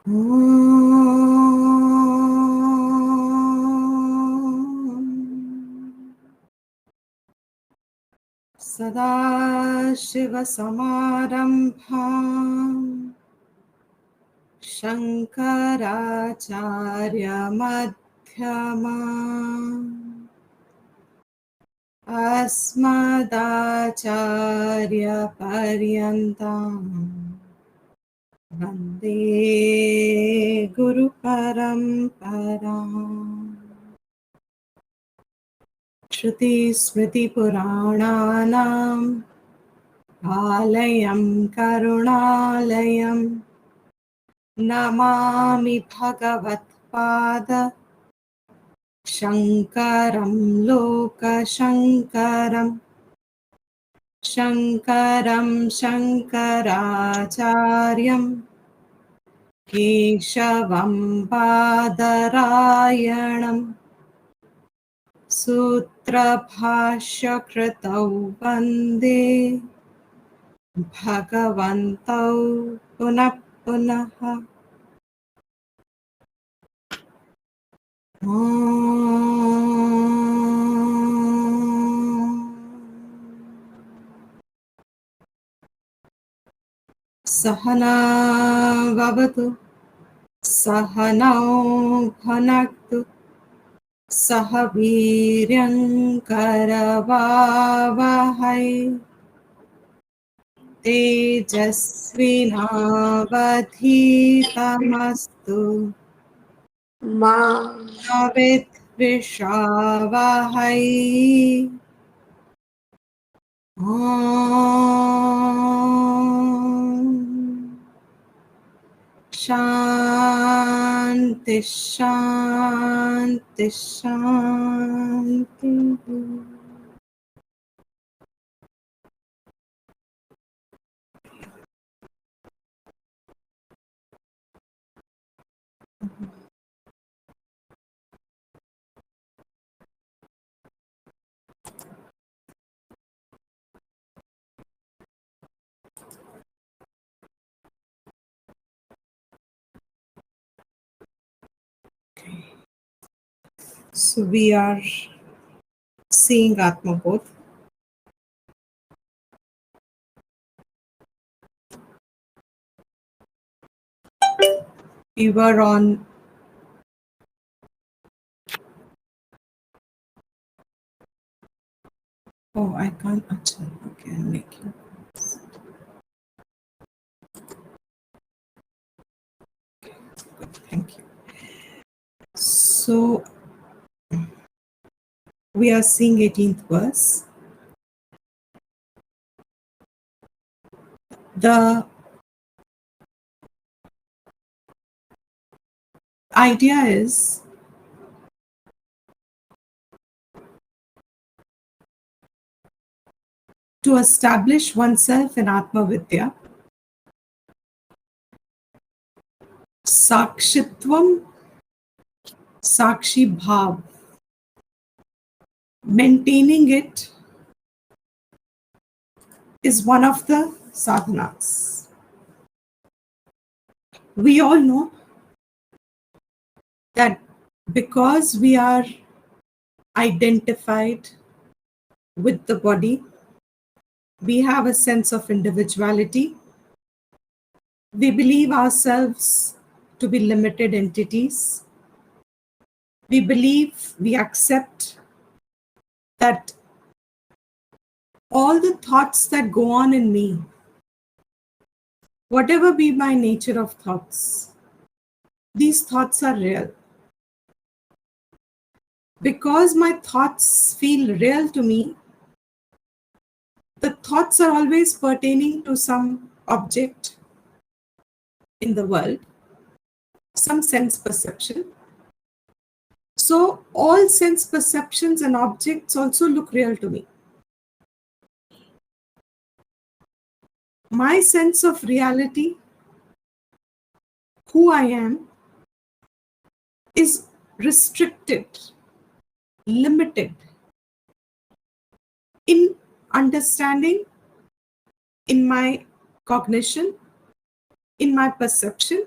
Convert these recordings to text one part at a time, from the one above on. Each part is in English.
Sadashivasamarampham Shankaracharya-madhyamam Asmadacharya-paryantam Vande Guru Paramparam. Shruti Smriti Purananam Alayam Karunalayam Namami Bhagavat-pada Shankaram Loka Shankaram Shankaram Shankaracharyam Keshavam Badarayanam Sutra Bhashya Kritau Vande Bhagavantau Punah Punaha Sahana Vavatu Sahanau Bhanaktu Sahaviryam Karavavahai Tejasvinavadhitamastu Ma Avit Vishavahai Om Shanti Shanti Shanti. So we are seeing Atma Bodha. We were on I can't. Achha, okay, I'll make you. Good, thank you. So we are seeing 18th verse. The idea is to establish oneself in Atma Vidya. Sakshitvam, Sakshi Bhav. Maintaining it is one of the sadhanas. We all know that because we are identified with the body, we have a sense of individuality. We believe ourselves to be limited entities. We believe, we accept that all the thoughts that go on in me, whatever be my nature of thoughts, these thoughts are real. Because my thoughts feel real to me, the thoughts are always pertaining to some object in the world, some sense perception. So all sense perceptions and objects also look real to me. My sense of reality, who I am, is restricted, limited in understanding, in my cognition, in my perception,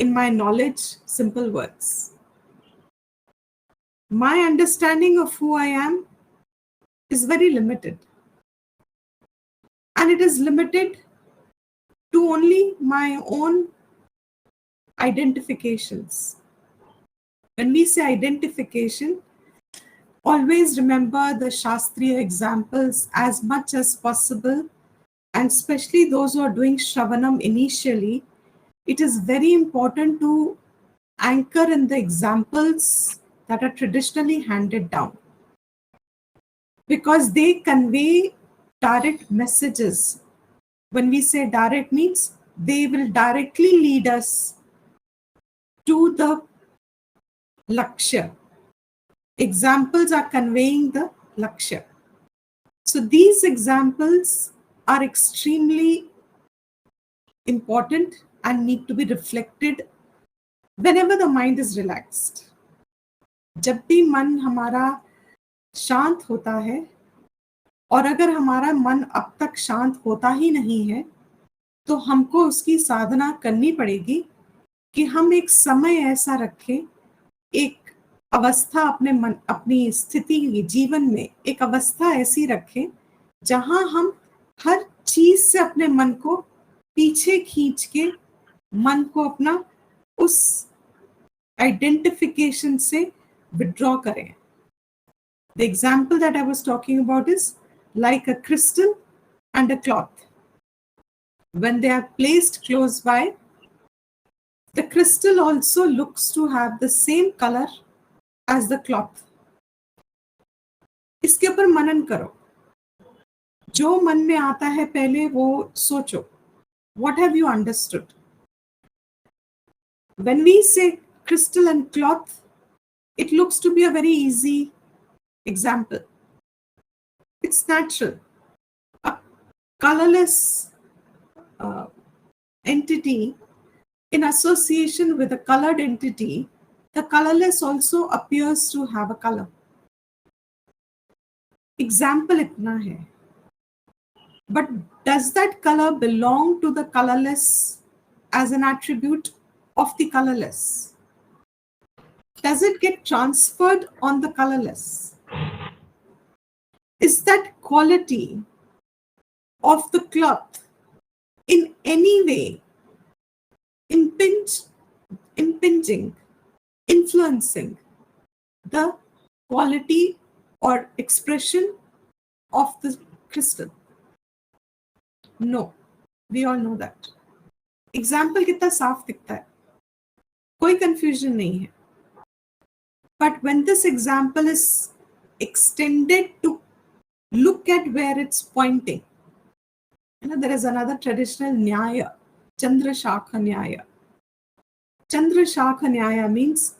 in my knowledge, simple words. My understanding of who I am is very limited. And it is limited to only my own identifications. When we say identification, always remember the Shastriya examples as much as possible, and especially those who are doing Shravanam initially, it is very important to anchor in the examples that are traditionally handed down, because they convey direct messages. When we say direct means, they will directly lead us to the lakshya. Examples are conveying the lakshya. So these examples are extremely important and need to be reflected whenever the mind is relaxed. जब भी मन हमारा शांत होता है, और अगर हमारा मन अब तक शांत होता ही नहीं है, तो हमको उसकी साधना करनी पड़ेगी कि हम एक समय ऐसा रखें, एक अवस्था अपने मन, अपनी स्थिति जीवन में एक अवस्था ऐसी रखें जहां हम हर चीज से अपने मन को पीछे खींच के मन को अपना उस आइडेंटिफिकेशन से विड्रॉ करें. The example that I was talking about is like a crystal and a cloth. When they are placed close by, the crystal also looks to have the same color as the cloth. इसके ऊपर मनन करो. जो मन में आता है पहले वो सोचो. What have you understood? When we say crystal and cloth, it looks to be a very easy example. It's natural. A colorless entity in association with a colored entity, the colorless also appears to have a color. Example इतना है. But does that color belong to the colorless as an attribute of the colorless? Does it get transferred on the colorless? Is that quality of the cloth in any way impinging, influencing the quality or expression of the crystal? No, we all know that. Example कितना साफ दिखता है, कोई confusion नहीं है. But when this example is extended to look at where it's pointing, there is another traditional nyaya, Chandra Shakha Nyaya. Chandra Shakha Nyaya means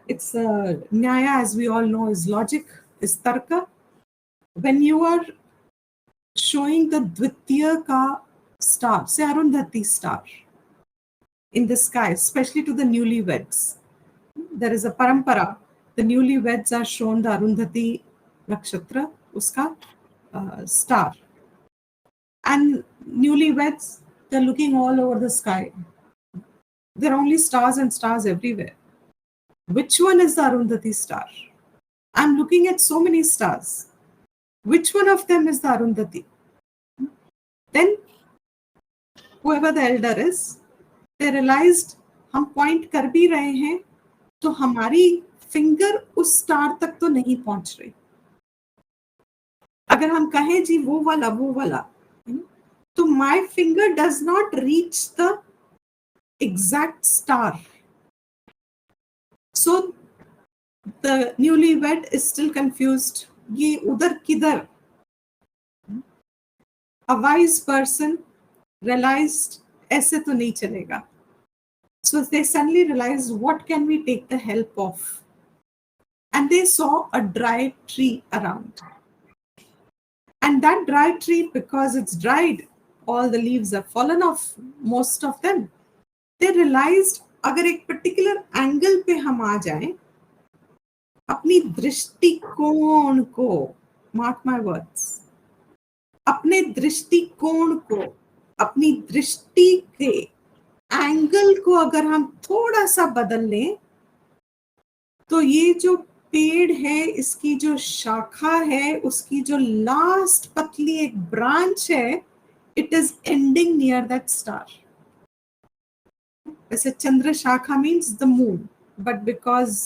it's nyaya, as we all know, is logic, is tarka. When you are showing the Dvitiya ka star, say Arundhati star, in the sky, especially to the newlyweds, there is a parampara. The newlyweds are shown the Arundhati nakshatra, uska star. And newlyweds, they're looking all over the sky. There are only stars and stars everywhere. Which one is the Arundhati star? I'm looking at so many stars. Which one of them is the Arundhati? Then, whoever the elder is, they realized हम point कर भी रहे हैं तो हमारी finger उस star तक तो नहीं पहुंच रही. अगर हम कहें जी वो वाला, तो my finger does not reach the exact star. So the newlywed is still confused. ये उधर किधर? A wise person realized ऐसे तो नहीं चलेगा. So they suddenly realized, what can we take the help of? And they saw a dry tree around. And that dry tree, because it's dried, all the leaves have fallen off, most of them. They realized, अगर एक particular angle पे हम आ जाएं, अपनी दृष्टिकोण को, mark my words, अपने दृष्टिकोण को, अपनी दृष्टि के एंगल को अगर हम थोड़ा सा बदल लें तो ये जो पेड़ है, इसकी जो शाखा है, उसकी जो लास्ट पतली एक ब्रांच है, it is ending near that star. वैसे चंद्र शाखा means the moon, but because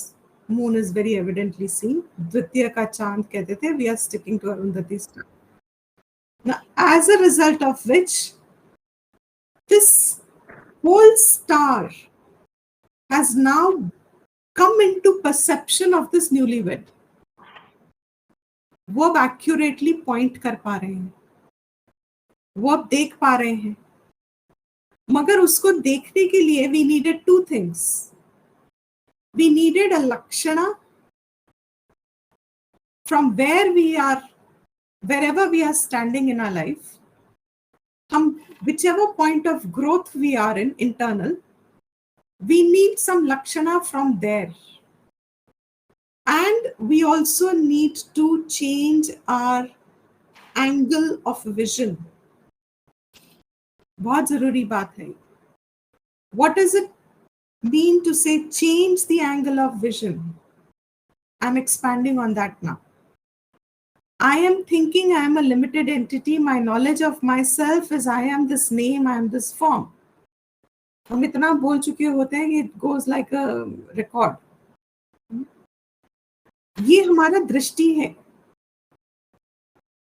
moon is very evidently seen, द्वितीय का चांद कहते थे, we are sticking to Arundhati star. Now, as a result of which, this whole star has now come into perception of this newlywed. वो अब accurately point कर पा रहे हैं, वो अब देख पा रहे हैं. मगर उसको देखने के लिए we needed two things. We needed a लक्षणा from where we are, wherever we are standing in our life, हम whichever point of growth we are in internal, we need some lakshana from there. And we also need to change our angle of vision. बहुत जरूरी बात है. What does it mean to say change the angle of vision? I'm expanding on that now. I am thinking I am a limited entity. My knowledge of myself is I am this name, I am this form. हम इतना बोल चुके होते हैं कि it goes like a record. ये हमारा दृष्टि है.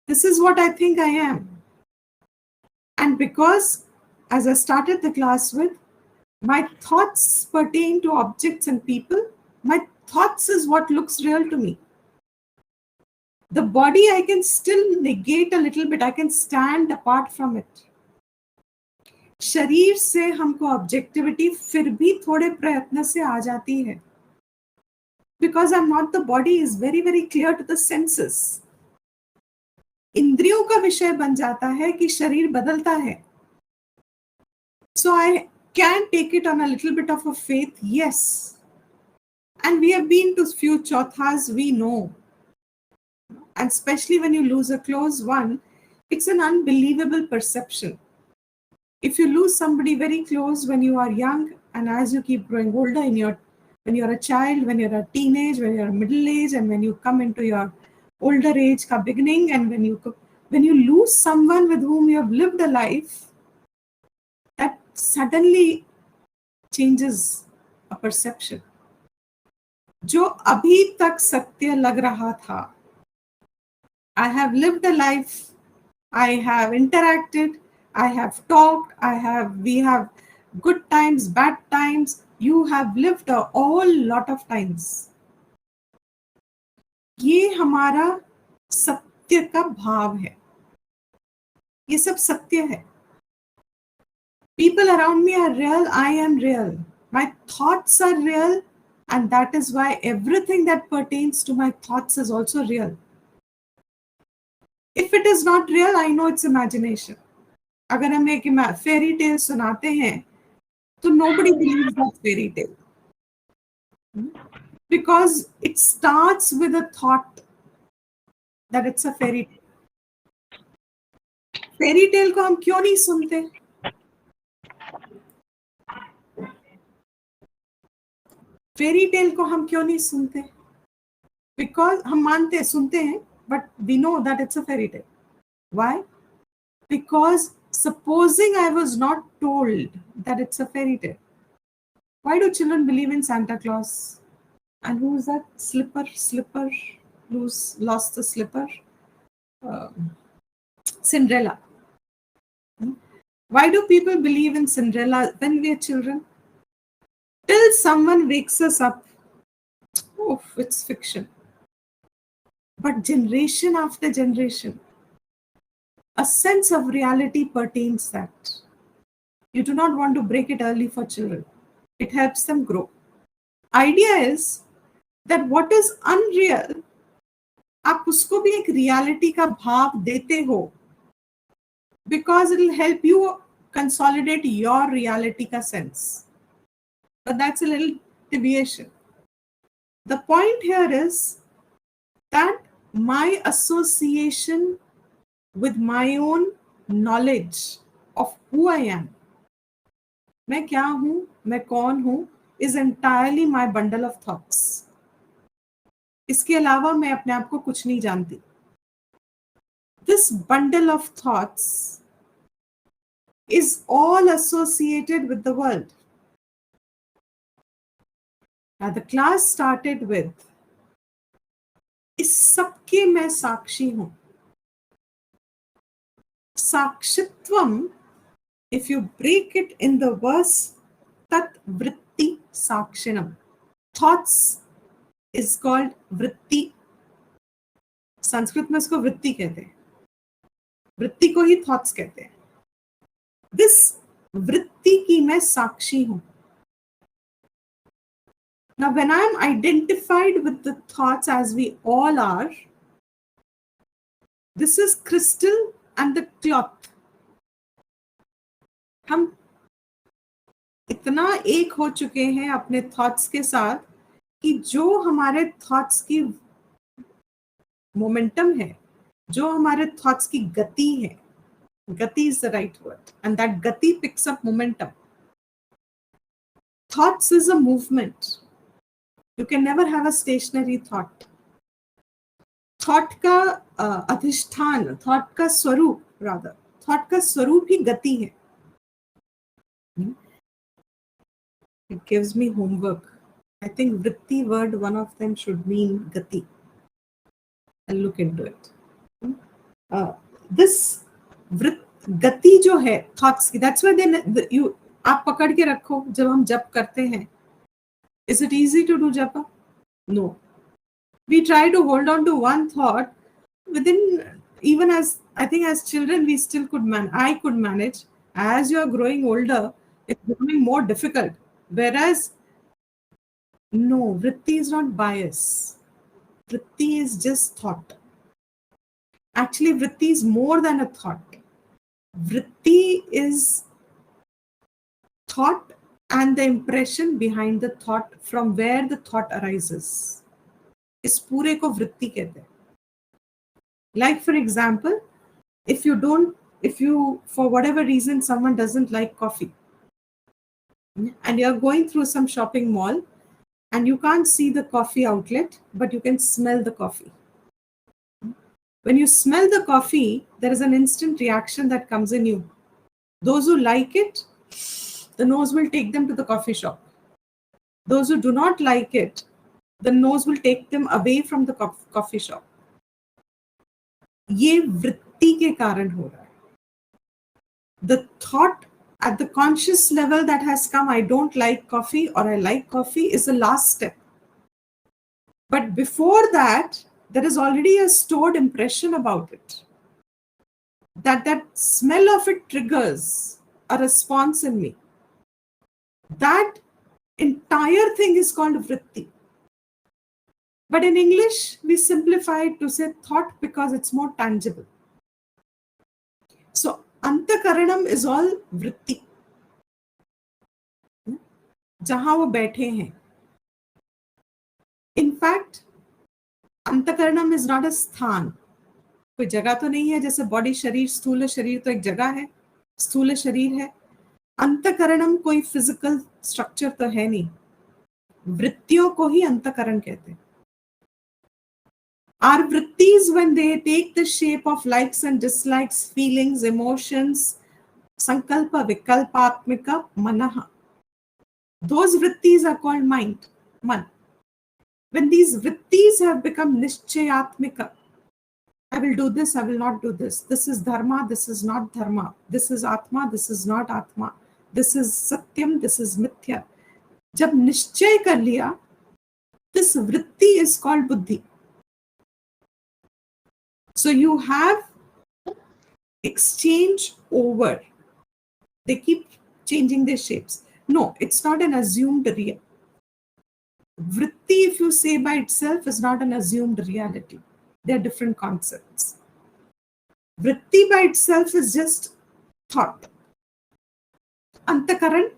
This is what I think I am. And because, as I started the class with, my thoughts pertain to objects and people, my thoughts is what looks real to me. The body I can still negate a little bit, I can stand apart from it. शरीर से हमको objectivity फिर भी थोड़े प्रयत्न से आ जाती है. Because I'm not the body is very, very clear to the senses. इंद्रियों का विषय बन जाता है कि शरीर बदलता है. So I can take it on a little bit of a faith, yes. And we have been to few chauthas, we know. And especially when you lose a close one, it's an unbelievable perception. If you lose somebody very close when you are young, and as you keep growing older when you're a child, when you're a teenage, when you're middle age, and when you come into your older age ka beginning, and when you lose someone with whom you have lived a life, that suddenly changes a perception. जो अभी तक सत्य लग रहा था, I have lived a life, I have interacted, I have talked, we have good times, bad times, you have lived a whole lot of times. ये हमारा सत्य का भाव है. ये सब सत्य है. People around me are real, I am real. My thoughts are real, and that is why everything that pertains to my thoughts is also real. If it is not real, I know it's imagination. अगर हम एक fairy tale सुनाते हैं, तो nobody believes that fairy tale. Because it starts with a thought that it's a fairy tale. Fairy tale को हम क्यों नहीं सुनते? फेरी टेल को हम क्यों नहीं सुनते? बिकॉज हम मानते सुनते हैं, but we know that it's a fairy tale. Why? Because supposing I was not told that it's a fairy tale, why do children believe in Santa Claus? And who is that slipper who's lost the slipper? Cinderella. Why do people believe in Cinderella when we are children? Till someone wakes us up. Oh, it's fiction. But generation after generation, a sense of reality pertains that. You do not want to break it early for children. It helps them grow. Idea is that what is unreal, आप उसको भी एक reality का भाव देते हो, because it will help you consolidate your reality का sense. But that's a little deviation. The point here is that my association with my own knowledge of who I am. मैं क्या हूं, मैं कौन हूं, is entirely my bundle of thoughts. इसके अलावा मैं अपने आप को कुछ नहीं जानती. This bundle of thoughts is all associated with the world. Now the class started with इस सबके मैं साक्षी हूं. साक्षित्वम, if you break it in the verse, tat vritti sakshinam. Thoughts is called vritti. Sanskrit में इसको वृत्ति कहते हैं. वृत्ति को ही थॉट्स कहते हैं. दिस वृत्ति की मैं साक्षी हूं. Now when I am identified with the thoughts, as we all are, this is crystal and the cloth. हम इतना एक हो चुके हैं अपने थॉट्स के साथ कि जो हमारे थॉट्स की मोमेंटम है, जो हमारे थॉट्स की गति है, गति is the right word, and that gati picks up momentum. Thoughts is a movement. You can never have a stationary thought. Thought का अधिष्ठान, thought का स्वरूप, rather, thought का स्वरूप ही गति है. It gives me homework. I think vritti word, one of them should mean gati. I'll look into it. This गति जो है thoughts की, that's why then you आप पकड़ के रखो जब हम जप करते हैं. Is it easy to do japa? No. We try to hold on to one thought within, even as I think as children we still could I could manage. As you are growing older, it's becoming more difficult. Whereas no, vritti is not bias. Vritti is just thought. Actually, vritti is more than a thought. Vritti is thought and the impression behind the thought, from where the thought arises. इस पूरे को वृत्ति कहते हैं. Like for example, if you for whatever reason someone doesn't like coffee, and you're going through some shopping mall and you can't see the coffee outlet, but you can smell the coffee. When you smell the coffee, there is an instant reaction that comes in you. Those who like it, the nose will take them to the coffee shop. Those who do not like it, the nose will take them away from the coffee shop. ये वृत्ति के कारण हो रहा है. The thought at the conscious level that has come, I don't like coffee or I like coffee, is the last step. But before that, there is already a stored impression about it. That smell of it triggers a response in me. That entire thing is called vritti. But in English, we simplify it to say thought because it's more tangible. So, antakaranam is all vritti. जहां वो बैठे हैं. In fact, अंतकरणम is not a स्थान. कोई जगह तो नहीं है जैसे बॉडी, शरीर, स्थूल शरीर तो एक जगह है, स्थूल शरीर है. अंतकरणम कोई फिजिकल स्ट्रक्चर तो है नहीं. वृत्तियों को ही अंतकरण कहते हैं. Our vrittis, when they take the shape of likes and dislikes, feelings, emotions, sankalpa, vikalpatmika, manaha, those vrittis are called mind, man. When these vrittis have become nishchayatmika, I will do this, I will not do this. This is dharma, this is not dharma. This is atma, this is not atma. This is satyam, this is mithya. जब निश्चय कर लिया, this vritti is called buddhi. So you have exchange over. They keep changing their shapes. No, it's not an assumed real. Vritti, if you say by itself, is not an assumed reality. They are different concepts. Vritti by itself is just thought. Antakaran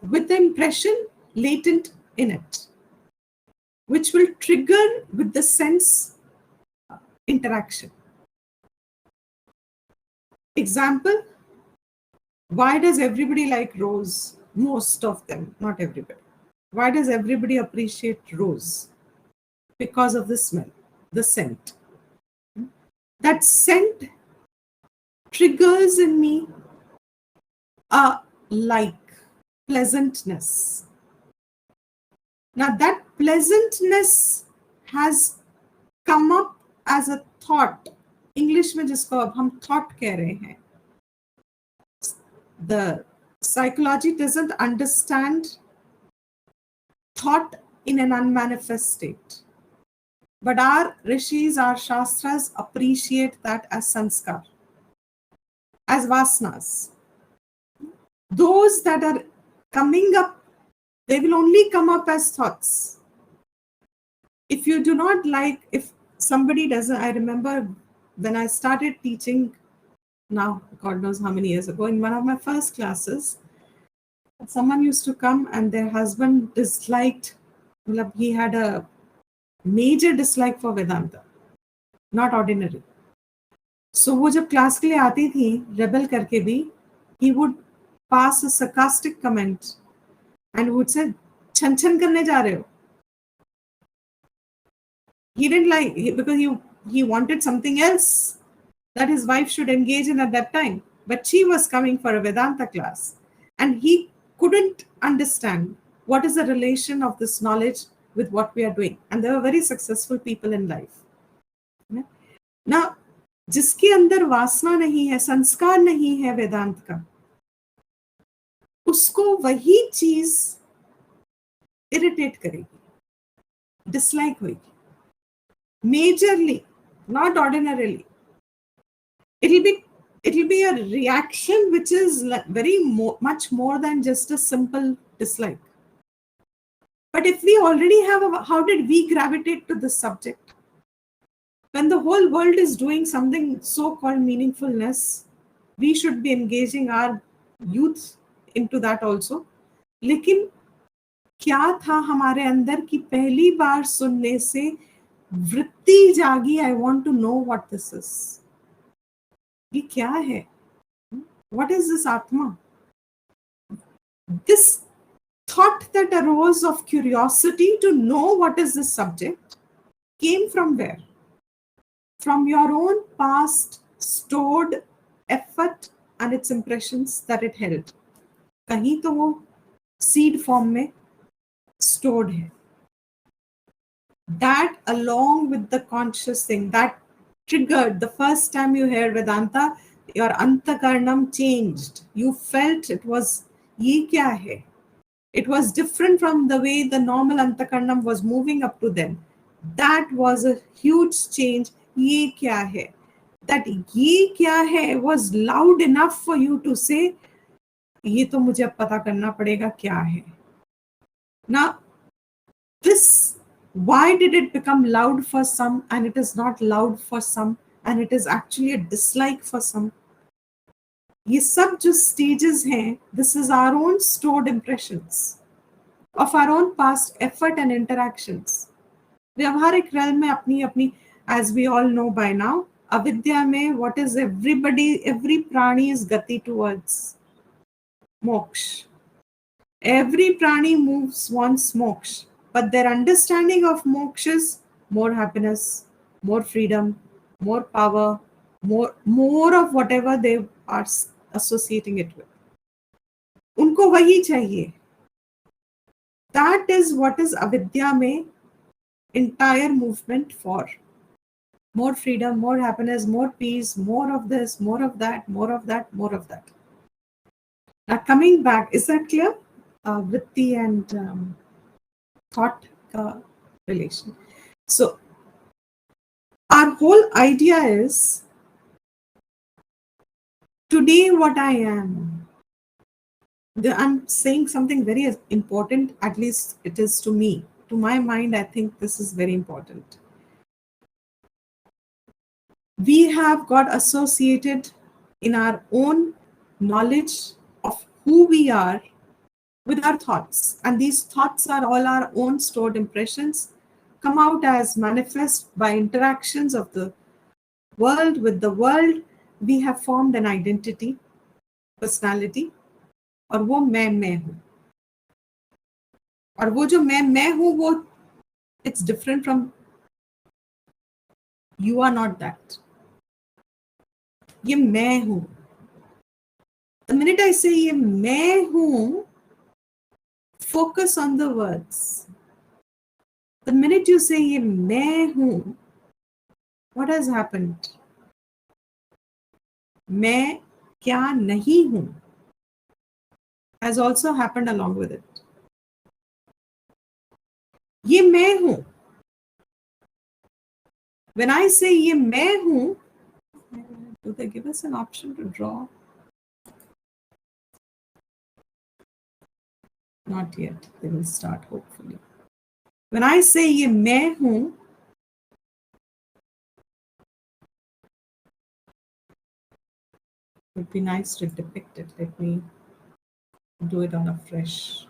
with the impression latent in it, which will trigger with the sense interaction. Example, why does everybody like rose? Most of them, not everybody. Why does everybody appreciate rose? Because of the smell, the scent. That scent triggers in me a like, pleasantness. Now that pleasantness has come up as a thought. English में जिसको अब हम thought कह रहे हैं. The psychology doesn't understand thought in an unmanifest state. But our rishis, our shastras appreciate that as sanskar, as vasanas. Those that are coming up, they will only come up as thoughts. If you do not like, if somebody doesn't, I remember when I started teaching, now God knows how many years ago, in one of my first classes, someone used to come and their husband disliked, he had a major dislike for Vedanta, not ordinary. So वो जब class के लिए आती थी, rebel करके भी, he would pass a sarcastic comment and would say, छन छन करने जा रहे हो. He didn't like, because he wanted something else that his wife should engage in at that time. But she was coming for a Vedanta class and he couldn't understand what is the relation of this knowledge with what we are doing. And they were very successful people in life. Now, जिसके अंदर वासना नहीं है, संस्कार नहीं है वेदांत का, उसको वही चीज इरिटेट करेगी, डिसलाइक होगी. Majorly, not ordinarily. It'll be a reaction which is much more than just a simple dislike. But if we already have how did we gravitate to this subject? When the whole world is doing something so-called meaningfulness, we should be engaging our youth into that also. लेकिन क्या था हमारे अंदर कि पहली बार सुनने से वृत्ति जागी, I want to know what this is. ये क्या है? What is this Atma? This thought that arose of curiosity to know what is this subject came from where? From your own past stored effort and its impressions that it held. कहीं तो वो seed form में stored है. That along with the conscious thing that triggered the first time you heard Vedanta, your antakarnam changed. You felt it was ye kya hai. It was different from the way the normal antakarnam was moving up to then. That was a huge change. Ye kya hai. That ye kya hai was loud enough for you to say, ये तो मुझे अब पता करना पड़ेगा क्या है. Now, this, why did it become loud for some and it is not loud for some and it is actually a dislike for some? ये सब जो stages हैं, this is our own stored impressions of our own past effort and interactions. व्यवहारिक realm में अपनी, as we all know by now, avidya में what is every prani is gati towards moksha. Every prani wants moksha, but their understanding of moksha is more happiness, more freedom, more power, more of whatever they are associating it with. उनको वही चाहिए. That is what is avidya में entire movement for. More freedom, more happiness, more peace, more of this, more of that, more of that, more of that. Now coming back, is that clear? Vritti and thought relation. So our whole idea is today what I am. I'm saying something very important, at least it is to me. To my mind, I think this is very important. We have got associated in our own knowledge of who we are with our thoughts, and these thoughts are all our own stored impressions, come out as manifest by interactions of the world with the world. We have formed an identity, personality, और वो मैं हूं, और वो जो मैं हूं वो it's different from you are not that. ये मैं हूं. द मिनट आई से ये मैं हूं, focus on the words. The minute you say ये मैं हूं, what has happened? मैं क्या नहीं हूं has also happened along with it. ये मैं हूं. When I say ये मैं हूं, do they give us an option to draw? Not yet. They will start hopefully. When I say ये मैं हूं, it would be nice to depict it. Let me do it on a fresh.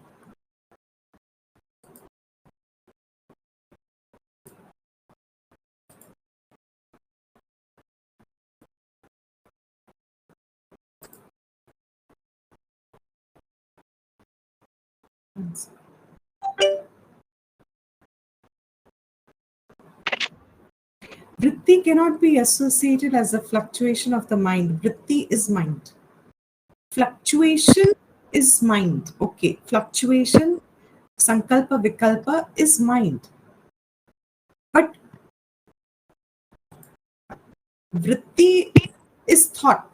Vritti cannot be associated as a fluctuation of the mind. Vritti is mind. Fluctuation is mind. Okay, fluctuation, sankalpa, vikalpa is mind. But vritti is thought.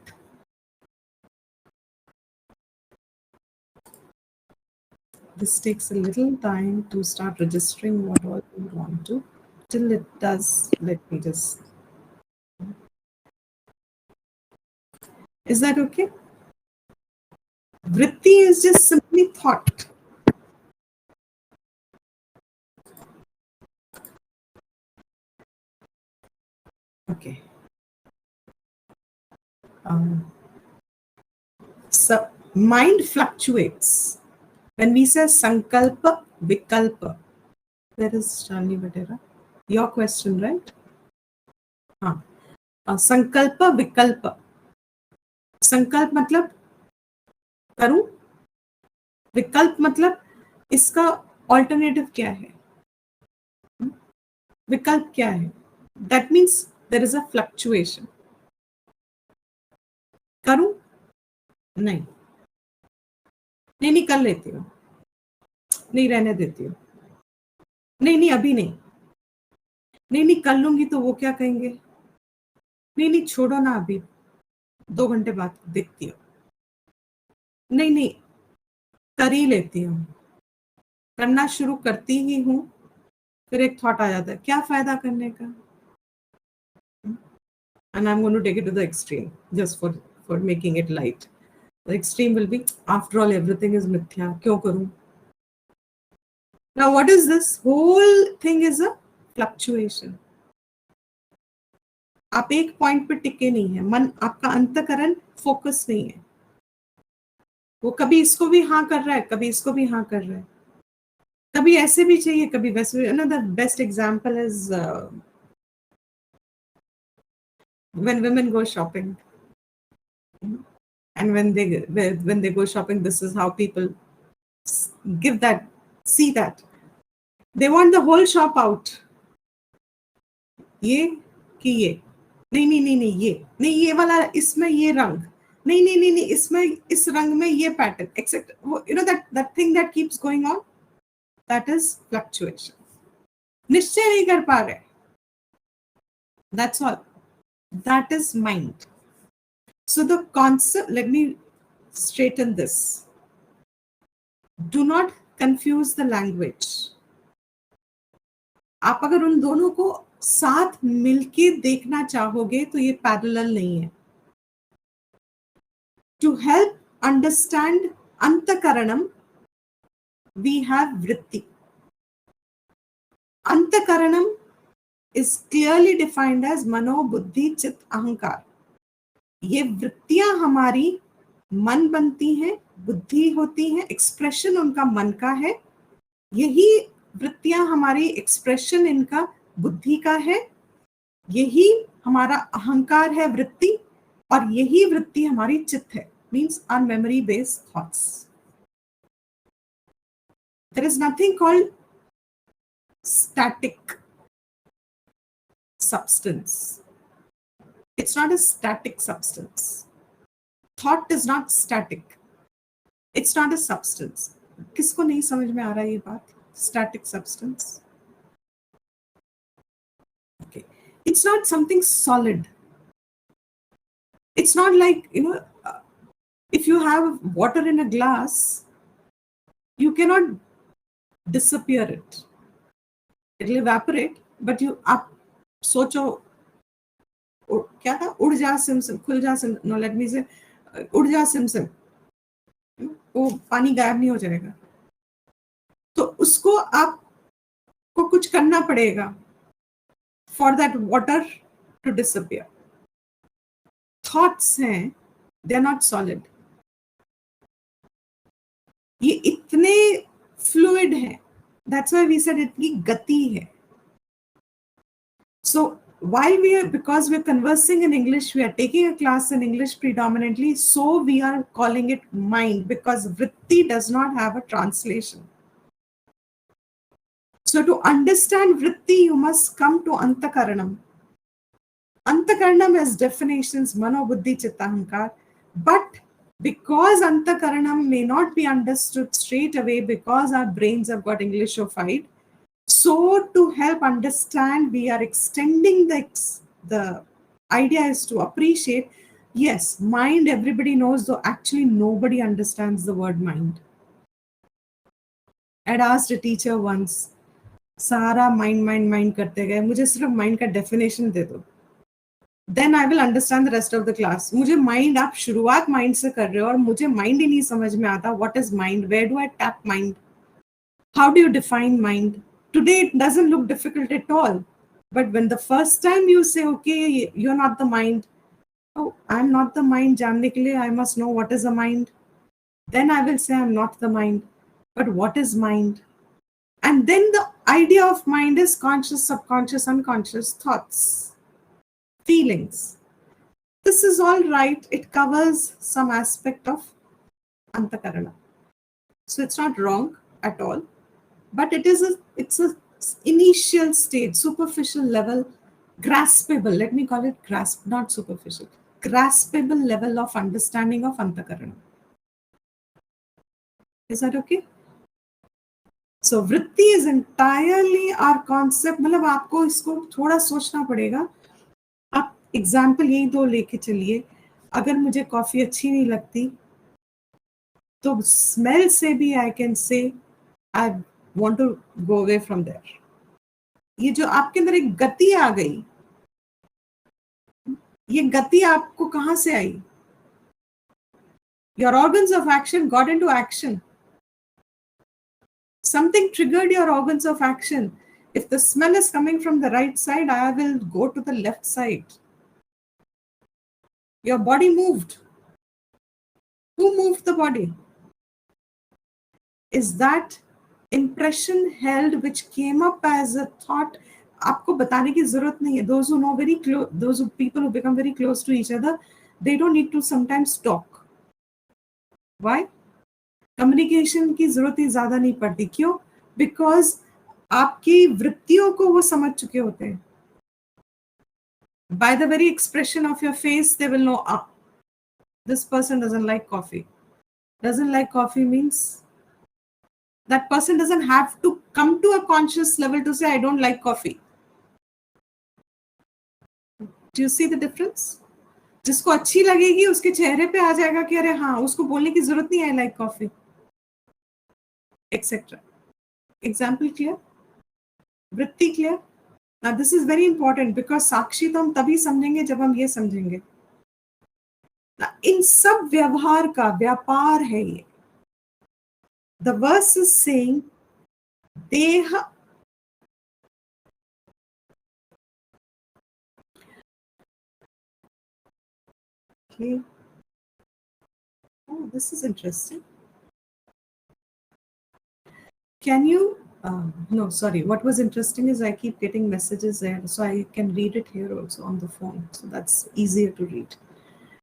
This takes a little time to start registering what all you want to. Till it does, let me just. Is that okay? Vritti is just simply thought. Okay. So mind fluctuates. When we say sankalpa, vikalpa, where is Shalini Vatera? Your question, right? संकल्प विकल्प. संकल्प मतलब करूं, विकल्प मतलब इसका alternative क्या है, विकल्प क्या है. That means there is a fluctuation. करूं, नहीं नहीं नहीं कर लेती हूँ, नहीं रहने देती हूँ, नहीं नहीं अभी नहीं, नहीं नहीं कर लूंगी तो वो क्या कहेंगे, नहीं नहीं छोड़ो ना अभी 2 घंटे बाद देखती हूँ, नहीं नहीं कर ही लेती हूँ, करना शुरू करती ही हूँ, फिर एक थॉट आ जाता है क्या फायदा करने का. And I'm going to take it to the extreme just for making it light. The extreme will be, after all, everything is mithya. Kyun karu? Now, what is this? Whole thing is a fluctuation. आप एक point पे टिके नहीं है, मन आपका अंतकरण focus नहीं है, वो कभी इसको भी हाँ कर रहा है, कभी इसको भी हाँ कर रहा है, कभी ऐसे भी चाहिए, कभी वैसे भी. Another best example is when women go shopping. And when they go shopping, this is how people see that they want the whole shop out. ये कि ये नहीं नहीं नहीं नहीं ये नहीं, ये वाला इसमें ये रंग नहीं नहीं नहीं नहीं, इसमें इस रंग में ये pattern except, you know that thing that keeps going on, that is fluctuation. निश्चय नहीं कर पा रहे, that's all. That is mind. So the concept, let me straighten this. Do not confuse the language. आप अगर उन दोनों को साथ मिलके देखना चाहोगे तो ये पैरेलल नहीं है. To help understand antakaranam, we have vritti. Antakaranam is clearly defined as mano, buddhi, chit, ahankar. ये वृत्तियां हमारी मन बनती हैं, बुद्धि होती हैं, एक्सप्रेशन उनका मन का है. यही वृत्तियां हमारी एक्सप्रेशन इनका बुद्धि का है. यही हमारा अहंकार है वृत्ति, और यही वृत्ति हमारी चित्त है, means our memory based thoughts. There is nothing called static substance. It's not a static substance. Thought is not static. It's not a substance. किसको नहीं समझ में आ रहा ये बात? Static substance. Okay. It's not something solid. It's not like, if you have water in a glass, you cannot disappear it. It will evaporate, but आप सोचो क्या था, उड़ जा सिमसिम, खुल जा सिम, नो लेट मी से, उड़ जा सिमसिम, वो पानी गायब नहीं हो जाएगा. तो उसको आपको कुछ करना पड़ेगा for that water to disappear. Thoughts हैं, they're not solid. ये इतने fluid हैं. That's why we said इतनी गति है. So because we're conversing in English, we are taking a class in English predominantly, so we are calling it mind, because vritti does not have a translation. So to understand vritti, you must come to antakaranam. Antakaranam has definitions, mano, buddhi, chitta, ahankar. But because antakaranam may not be understood straight away because our brains have got Englishified, so to help understand, we are extending the idea is to appreciate, yes, mind everybody knows, though actually nobody understands the word mind. I had asked a teacher once, सारा mind करते गए, मुझे सिर्फ mind का definition दे दो. Then I will understand the rest of the class. मुझे mind, आप शुरुआत mind से कर रहे हो और मुझे mind ही नहीं समझ में आता. What is mind? Where do I tap mind? How do you define mind? Today it doesn't look difficult at all. But when the first time you say, okay, you're not the mind. Oh, I'm not the mind. जानने के लिए I must know what is a mind. Then I will say I'm not the mind. But what is mind? And then the idea of mind is conscious, subconscious, unconscious thoughts, feelings. This is all right. It covers some aspect of antakarana. So it's not wrong at all. But it's a initial stage, superficial level, graspable. Let me call it not superficial. Graspable level of understanding of antakarana. Is that okay? So vritti is entirely our concept. मतलब आपको इसको थोड़ा सोचना पड़ेगा. आप example यही दो लेके चलिए. अगर मुझे कॉफी अच्छी नहीं लगती, तो स्मेल से भी I can say I want to go away from there. ये जो आपके अंदर एक गति आ गई, ये गति आपको कहां से आई? Your organs of action got into action. Something triggered your organs of action. If the smell is coming from the right side, I will go to the left side. Your body moved. Who moved the body? Is that impression held which came up as a thought? आपको बताने की जरूरत नहीं है. Those who know very close, those people who become very close to each other, they don't need to sometimes talk. Why? Communication की जरूरत ही ज्यादा नहीं पड़ती. क्यों? Because आपकी वृत्तियों को वो समझ चुके होते हैं. By the very expression of your face, they will know, this person doesn't like coffee. Doesn't like coffee means that person doesn't have to come to a conscious level to say, I don't like coffee. Do you see the difference? जिसको अच्छी लगेगी उसके चेहरे पे आ जाएगा कि अरे हाँ, उसको बोलने की जरूरत नहीं है, I like coffee, etc. Example clear? वृत्ति clear? Now this is very important because साक्षी तो हम तभी समझेंगे जब हम ये समझेंगे. इन सब व्यवहार का व्यापार है ये. The verse is saying देह okay. Oh, this is interesting. Can you no, sorry, what was interesting is I keep getting messages there, so I can read it here also on the phone, so that's easier to read.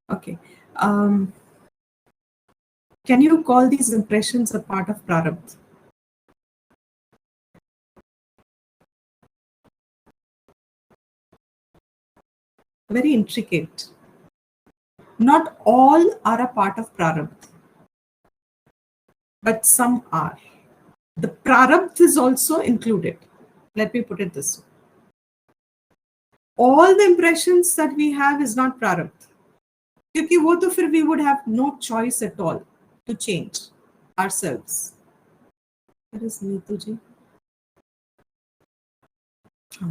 Okay. Can you call these impressions a part of prarabdha? very intricate. Not all are a part of prarabdha, but some are. The prarabdha is also included. Let me put it this way. All the impressions that we have is not prarabdha. क्योंकि वो तो फिर we would have no choice at all to change ourselves. Where is Neetu ji?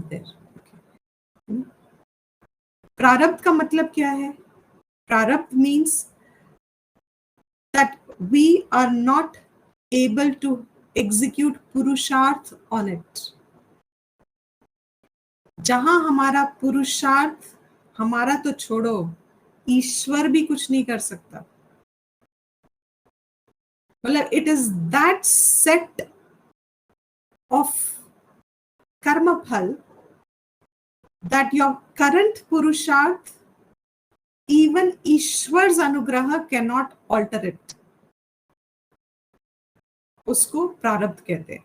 There. Okay. प्रारब्ध का मतलब क्या है? प्रारब्ध means that we are not able to execute पुरुषार्थ on it. जहां हमारा पुरुषार्थ, हमारा तो छोड़ो, ईश्वर भी कुछ नहीं कर सकता. मतलब it is that set of karma phal that your current purusharth, even Ishwar's anugraha cannot alter it. उसको प्रारब्ध कहते हैं.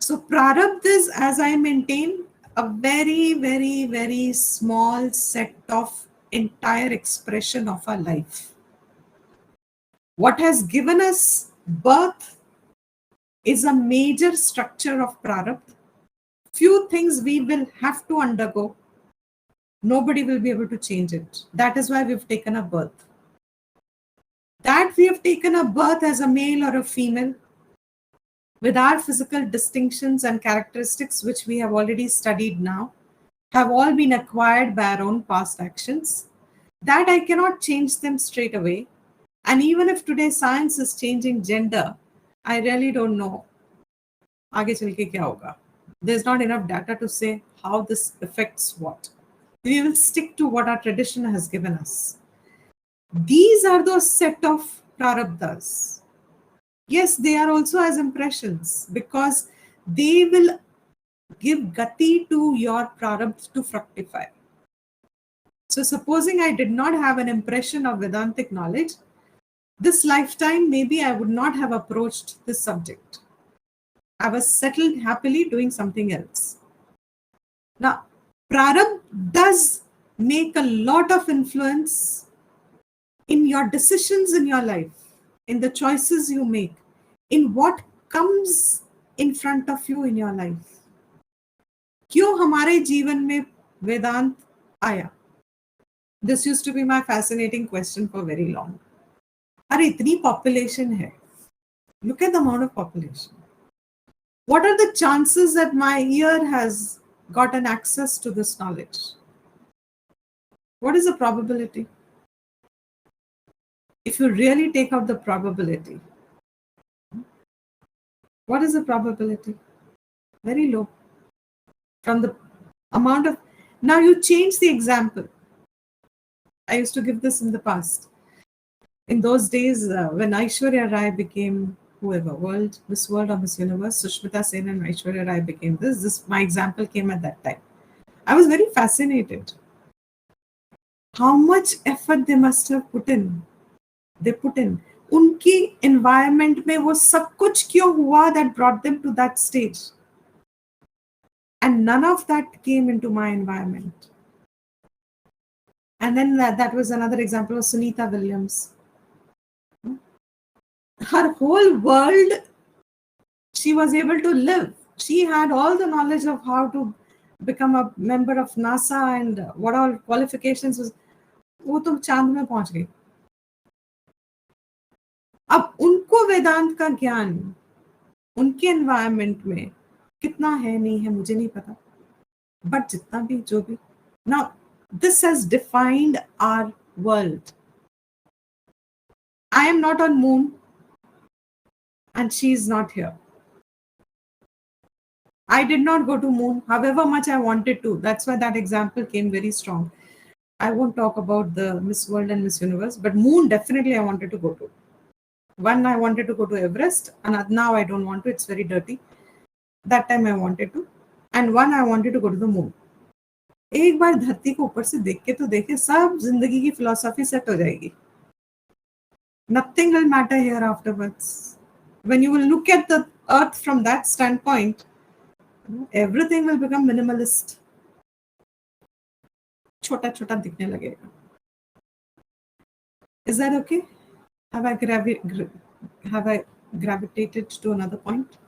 So prarabdha is, as I maintain, a very, very, very small set of entire expression of our life. What has given us birth is a major structure of prarabdha. Few things we will have to undergo. Nobody will be able to change it. That is why we've taken a birth. That we have taken a birth as a male or a female, with our physical distinctions and characteristics, which we have already studied now, have all been acquired by our own past actions. That I cannot change them straight away. And even if today science is changing gender, I really don't know आगे चल के क्या होगा. There's not enough data to say how this affects what. We will stick to what our tradition has given us. These are those set of prarabdhas. Yes, they are also as impressions because they will give gati to your prarabdha to fructify. So supposing I did not have an impression of Vedantic knowledge, this lifetime maybe I would not have approached this subject. I was settled happily doing something else. Now, prarabdha does make a lot of influence in your decisions in your life, in the choices you make, in what comes in front of you in your life. क्यों हमारे जीवन में वेदांत आया? This used to be my fascinating question for very long. अरे इतनी population है. Look at the amount of population. What are the chances that my ear has gotten access to this knowledge? What is the probability? If you really take out the probability, what is the probability? Very low. From the amount of... Now you change the example. I used to give this in the past. In those days, when Aishwarya Rai became whoever, Miss World or Miss Universe, Sushmita Sen and Aishwarya Rai became this. My example came at that time. I was very fascinated. How much effort they must have put in. They put in. उनकी environment में वो सब कुछ क्यों हुआ that brought them to that stage? And none of that came into my environment. And then that was another example of Sunita Williams. Her whole world, she was able to live. She had all the knowledge of how to become a member of NASA and what all qualifications was. वो तो चांद में पहुंच गई. अब उनको वेदांत का ज्ञान उनके एनवायरनमेंट में कितना है नहीं है मुझे नहीं पता, बट जितना भी जो भी. Now this has defined our world. I am not on moon and she is not here. I did not go to moon however much I wanted to. That's why that example came very strong. I won't talk about the Miss World and Miss Universe, but moon definitely I wanted to go to. One, I wanted to go to Everest, and now I don't want to. It's very dirty. That time I wanted to. And one, I wanted to go to the moon. एक बार धरती को ऊपर से देख के तो देखे, सब जिंदगी की philosophy set हो जाएगी. Nothing will matter here afterwards. When you will look at the earth from that standpoint, everything will become minimalist. छोटा छोटा दिखने लगेगा. Is that okay? Have I gravitated to another point?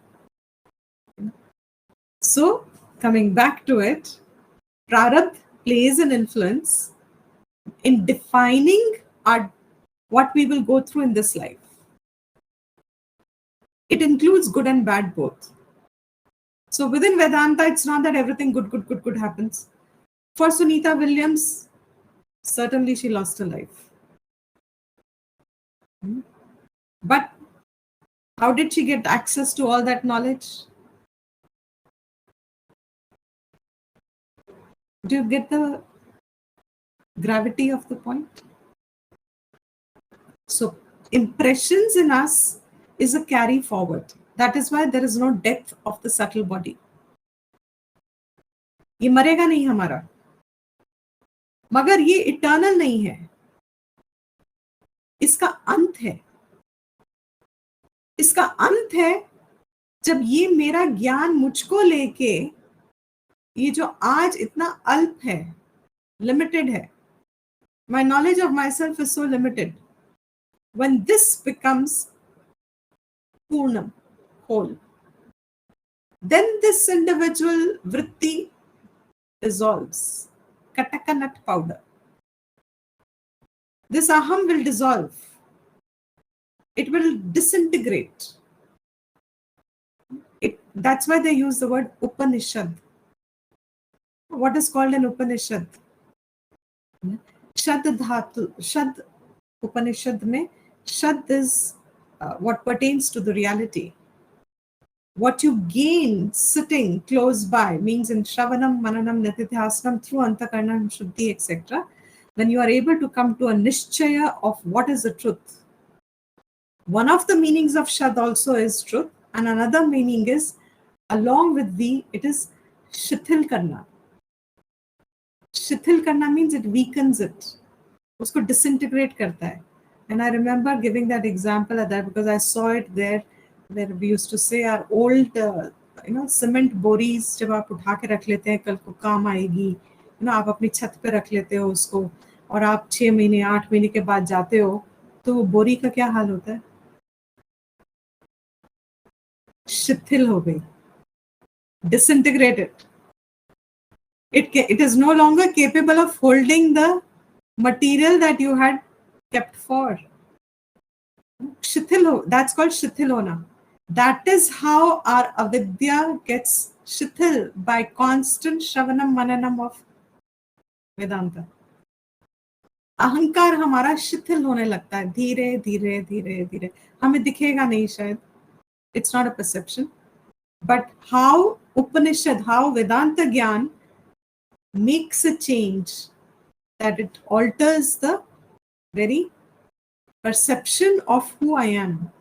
So, coming back to it, Prarabdha plays an influence in defining what we will go through in this life. It includes good and bad both. So within Vedanta, it's not that everything good happens. For Sunita Williams, certainly she lost her life. But how did she get access to all that knowledge? Do you get the gravity of the point? So impressions in us is a carry forward. That is why there is no depth of the subtle body. ये मरेगा नहीं हमारा, मगर ये eternal नहीं है, इसका अंत है. इसका अंत है जब ये मेरा ज्ञान मुझको लेके, ये जो आज इतना अल्प है, लिमिटेड है, my knowledge of myself is so limited. When this becomes Purnam, whole, then this individual vritti dissolves. Kataka nut powder. This aham will dissolve. It will disintegrate. That's why they use the word Upanishad. What is called an Upanishad? Shad dhatu. Shad Upanishad mein, Shad is what pertains to the reality. What you gain sitting close by means in Shravanam, Mananam, Nitithyasanam, through Antakarnam, Shuddhi, etc. When you are able to come to a nishchaya of what is the truth. One of the meanings of Shad also is truth, and another meaning is along with the, it is Shithil Karna. Shithil Karna means it weakens it. Usko disintegrate karta hai. And I remember giving that example at that because I saw it there, where we used to say our old, cement boris जब आप उठा के रख लेते हैं कल को काम आएगी, आप अपनी छत पे रख लेते हो उसको, और आप 6 महीने 8 महीने के बाद जाते हो तो वो बोरी का क्या हाल होता है? शिथिल हो गई, disintegrated. It is no longer capable of holding the material that you had kept for. Shithil, that's called shithilona. That is how our avidya gets shithil, by constant shravanam mananam of Vedanta. अहंकार हमारा शिथिल होने लगता है धीरे धीरे धीरे धीरे. हमें दिखेगा नहीं शायद. It's not a perception. But how Upanishad, how Vedanta Gyan makes a change, that it alters the very perception of who I am.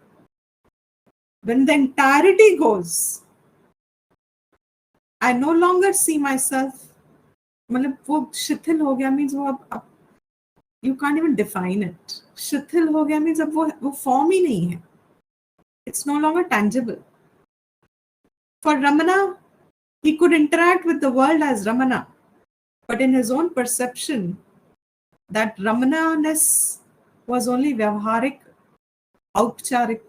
When the entirety goes, I no longer see myself. मतलब वो शिथिल हो गया means वो अब you can't even define it. शिथिल हो गया means अब वो form ही नहीं है. It's no longer tangible. For Ramana, he could interact with the world as Ramana, but in his own perception, that Ramana-ness was only vyavaharik, aupcharik,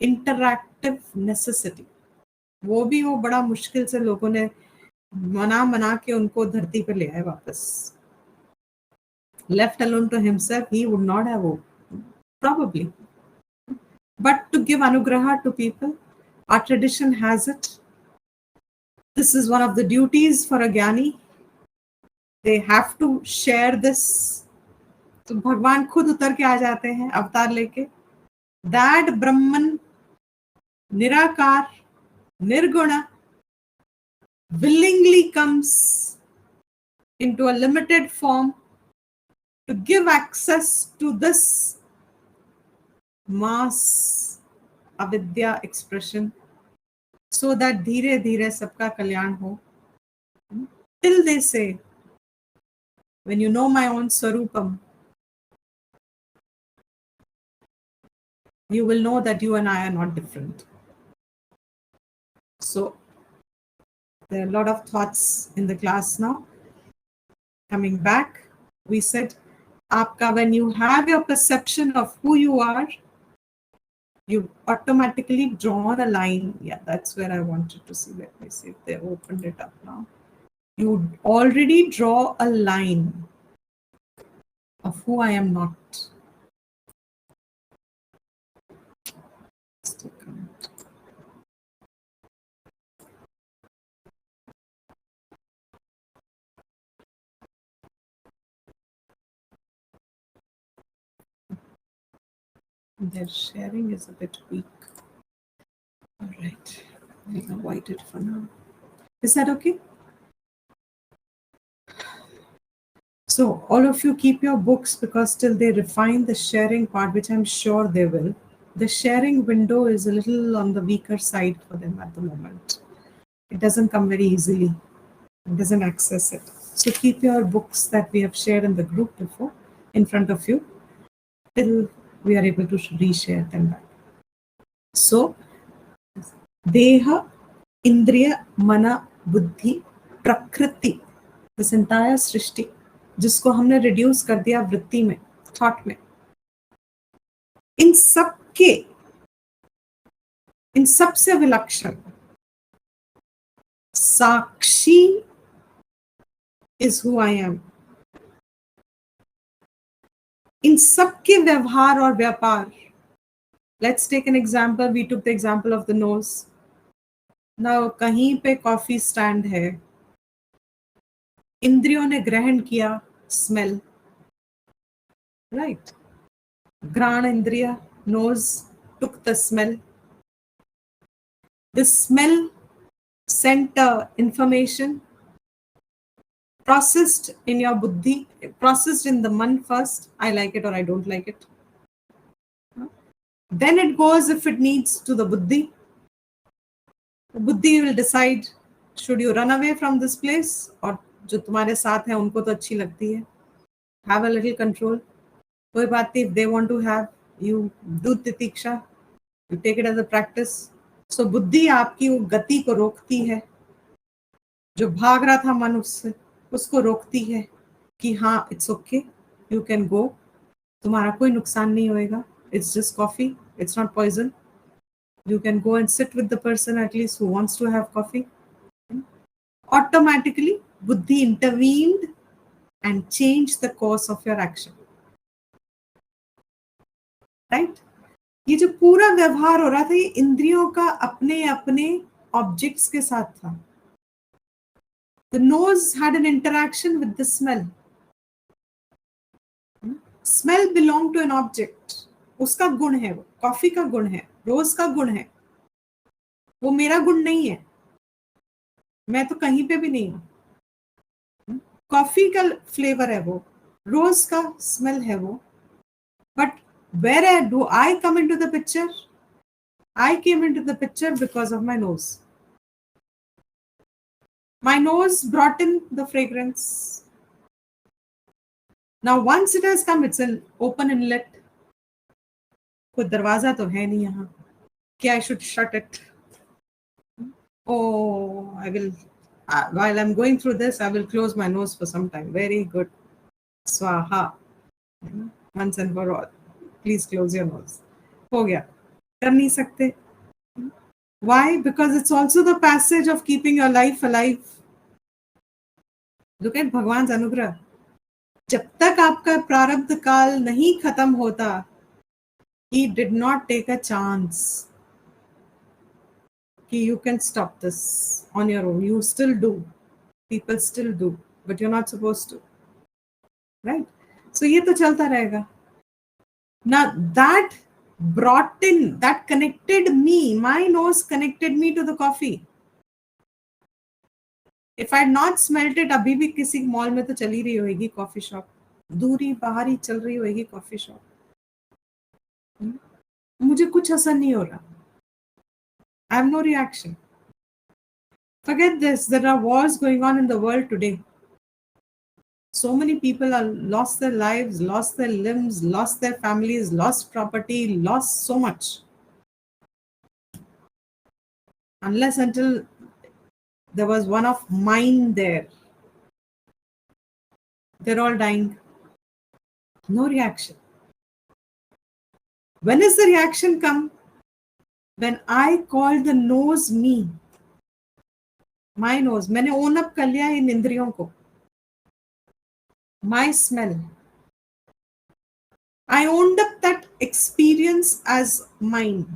interactive necessity. वो भी वो बड़ा मुश्किल से लोगों ने मना के उनको धरती पर ले आए वापस. Left alone to himself, he would not have hope, probably. But to give anugraha to people, our tradition has it. This is one of the duties for a Gyani. They have to share this. तो भगवान खुद उतर के आ जाते हैं अवतार लेके. That Brahman, Nirakar, Nirguna, willingly comes into a limited form to give access to this mass avidya expression, so that धीरे धीरे सबका कल्याण हो. Till they say, when you know my own Swarupam, you will know that you and I are not different. So there are a lot of thoughts in the class now. Coming back, we said, Aapka, when you have your perception of who you are, you automatically drawn a line. Yeah, that's where I wanted to see. Let me see if they opened it up now. You already draw a line of who I am not. Still coming. Their sharing is a bit weak. All right, I'll avoid it for now. Is that okay? So all of you keep your books because till they refine the sharing part, which I'm sure they will, the sharing window is a little on the weaker side for them at the moment. It doesn't come very easily. It doesn't access it. So keep your books that we have shared in the group before in front of you till we are able to reshare them back. So Deha, Indriya, Mana, Buddhi, Prakriti, this entire सृष्टि जिसको हमने reduce कर दिया वृत्ति में, thought में, इन सबसे विलक्षण साक्षी is who I am. इन सबके व्यवहार और व्यापार. Let's take an example. We took the example of the nose. Now कहीं पे कॉफी स्टैंड है, इंद्रियों ने ग्रहण किया स्मेल, राइट? घ्राण इंद्रिय, nose took the smell. The smell sent information, processed in your buddhi, processed in the man first. I like it or I don't like it. Then it goes, if it needs, to the buddhi. The buddhi will decide, should you run away from this place, और जो तुम्हारे साथ हैं उनको तो अच्छी लगती है. Have a little control. कोई बात नहीं, if they want to have, you do titiksha. You take it as a practice. So बुद्धि आपकी वो गति को रोकती है, जो भाग रहा था मन उससे, उसको रोकती है कि हाँ, it's okay, you can go, तुम्हारा कोई नुकसान नहीं होएगा, it's just coffee, it's not poison, you can go and sit with the person at least who wants to have coffee. Automatically buddhi intervened and changed the course of your action, right? ये जो पूरा व्यवहार हो रहा था, ये इंद्रियों का अपने अपने ऑब्जेक्ट्स के साथ था. The nose had an interaction with the smell. Smell belonged to an object. उसका गुण है, वो कॉफी का गुण है, रोज का गुण है, वो मेरा गुण नहीं है, मैं तो कहीं पे भी नहीं हूं. कॉफी का फ्लेवर है वो, रोज का स्मेल है वो, but where do I come into the picture? I came into the picture because of my nose. My nose brought in the fragrance. Now once it has come, it's an open inlet. कोई दरवाजा तो है नहीं यहाँ कि I should shut it. Oh, I will, while I'm going through this, I will close my nose for some time. Very good. Swaha. Once and for all. Please close your nose. हो गया. कर नहीं सकते. Why? Because it's also the passage of keeping your life alive. Look at भगवान अनुग्रह. जब तक आपका प्रारब्ध काल नहीं खत्म होता, he did not take a chance. You can stop this on your own. You still do. People still do. But you're not supposed to. Right? So ये तो चलता रहेगा. Now that brought in, that connected me, my nose connected me to the coffee. If I had not smelt it, अभी भी किसी mall में तो चली रही होगी कॉफी शॉप, दूरी बाहर ही चल रही होगी कॉफी शॉप. मुझे कुछ असर नहीं हो रहा. I have no reaction. Forget this. There are wars going on in the world today. So many people are lost their lives, lost their limbs, lost their families, lost property, lost so much. Unless until there was one of mine there. They're all dying. No reaction. When is the reaction come? When I call the nose me. My nose. मैंने own up कर लिया इन इंद्रियों को. My smell. I owned up that experience as mine.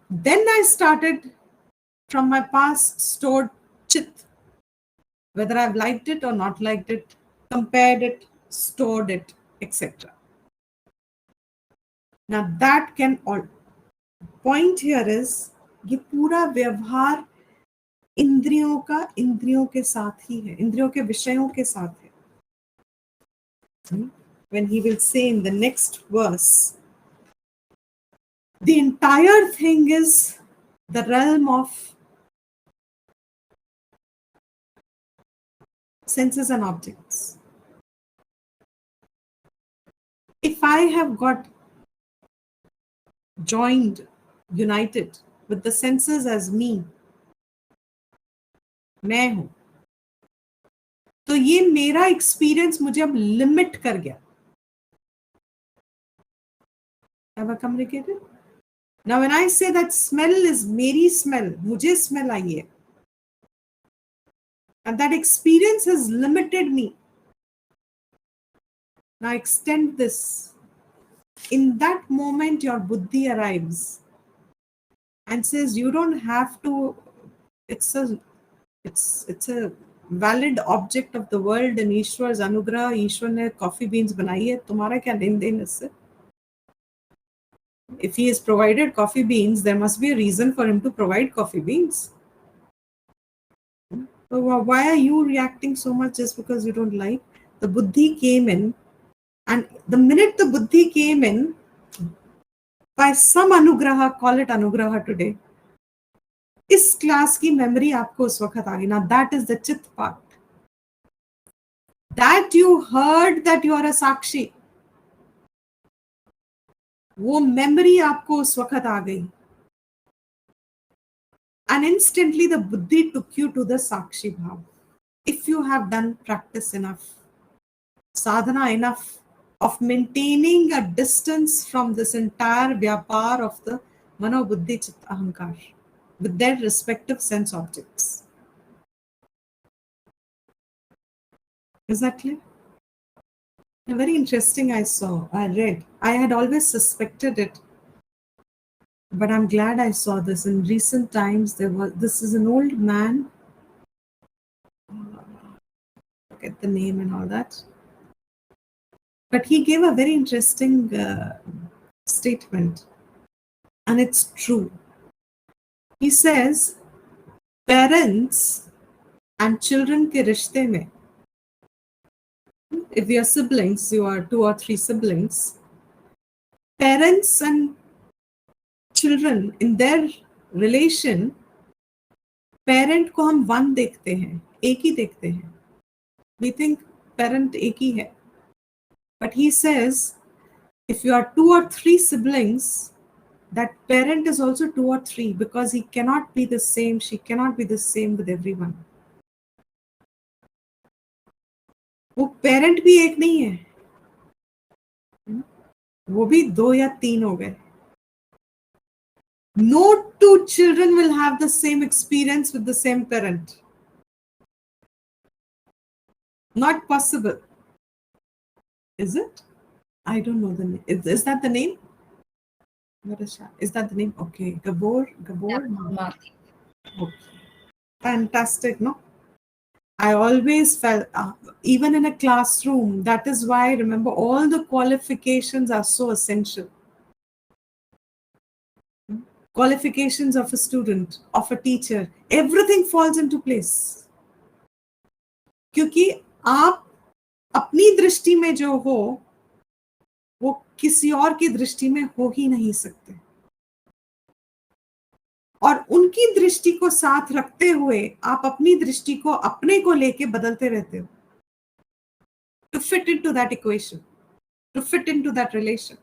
Then I started from my past stored chit, whether I've liked it or not liked it, compared it, stored it, etc. Now that can all. Point here is ये पूरा व्यवहार इंद्रियों का इंद्रियों के साथ ही है, इंद्रियों के विषयों के साथ है. When he will say in the next verse, the entire thing is the realm of senses and objects. If I have got joined, united with the senses as me, मैं हूं, तो ये मेरा एक्सपीरियंस मुझे अब लिमिट कर गया. Have I communicated? Now when I say that smell is मेरी smell, मुझे smell आई है, and that experience has limited me. Now extend this. In that moment your buddhi arrives and says you don't have to, it's a valid object of the world and ईश्वर अनुग्रह, ईश्वर ने coffee beans बनाई है, तुम्हारा क्या लेन then इससे? If he has provided coffee beans, there must be a reason for him to provide coffee beans. So why are you reacting so much just because you don't like? The buddhi came in, and the minute the buddhi came in, by some anugraha, call it anugraha today, इस class की memory आपको उस वक्त आ गई. Now that is the chit part. That you heard that you are a sakshi. वो memory आपको उस वक्त आ गई. And instantly the buddhi took you to the sakshi bhav. If you have done practice enough, sadhana enough of maintaining a distance from this entire vyapar of the mano buddhi chit ahankar with their respective sense objects. Is that clear? Very interesting. I read. I had always suspected it, but I'm glad I saw this. In recent times, this is an old man. Forget the name and all that. But he gave a very interesting statement, and it's true. He says, parents and children ke rishte mein, if you are siblings, you are 2 or 3 siblings, parents and children in their relation, parent को हम one देखते हैं, एक ही देखते हैं. We think parent एक ही है. But he says, if you are 2 or 3 siblings, that parent is also 2 or 3 because he cannot be the same, she cannot be the same with everyone. वो parent भी एक नहीं है, वो भी 2 या 3 हो गए. No 2 children will have the same experience with the same parent. Not possible. Is it? I don't know the name. Is that the name? Is that the name? Okay. Gabor. Yeah. Okay. Fantastic, no? I always felt, even in a classroom, that is why, remember, all the qualifications are so essential. Qualifications of a student, of a teacher, everything falls into place. क्योंकि आप अपनी दृष्टि में जो हो, वो किसी और की दृष्टि में हो ही नहीं सकते. और उनकी दृष्टि को साथ रखते हुए आप अपनी दृष्टि को अपने को लेके बदलते रहते हो. To fit into that equation, to fit into that relation.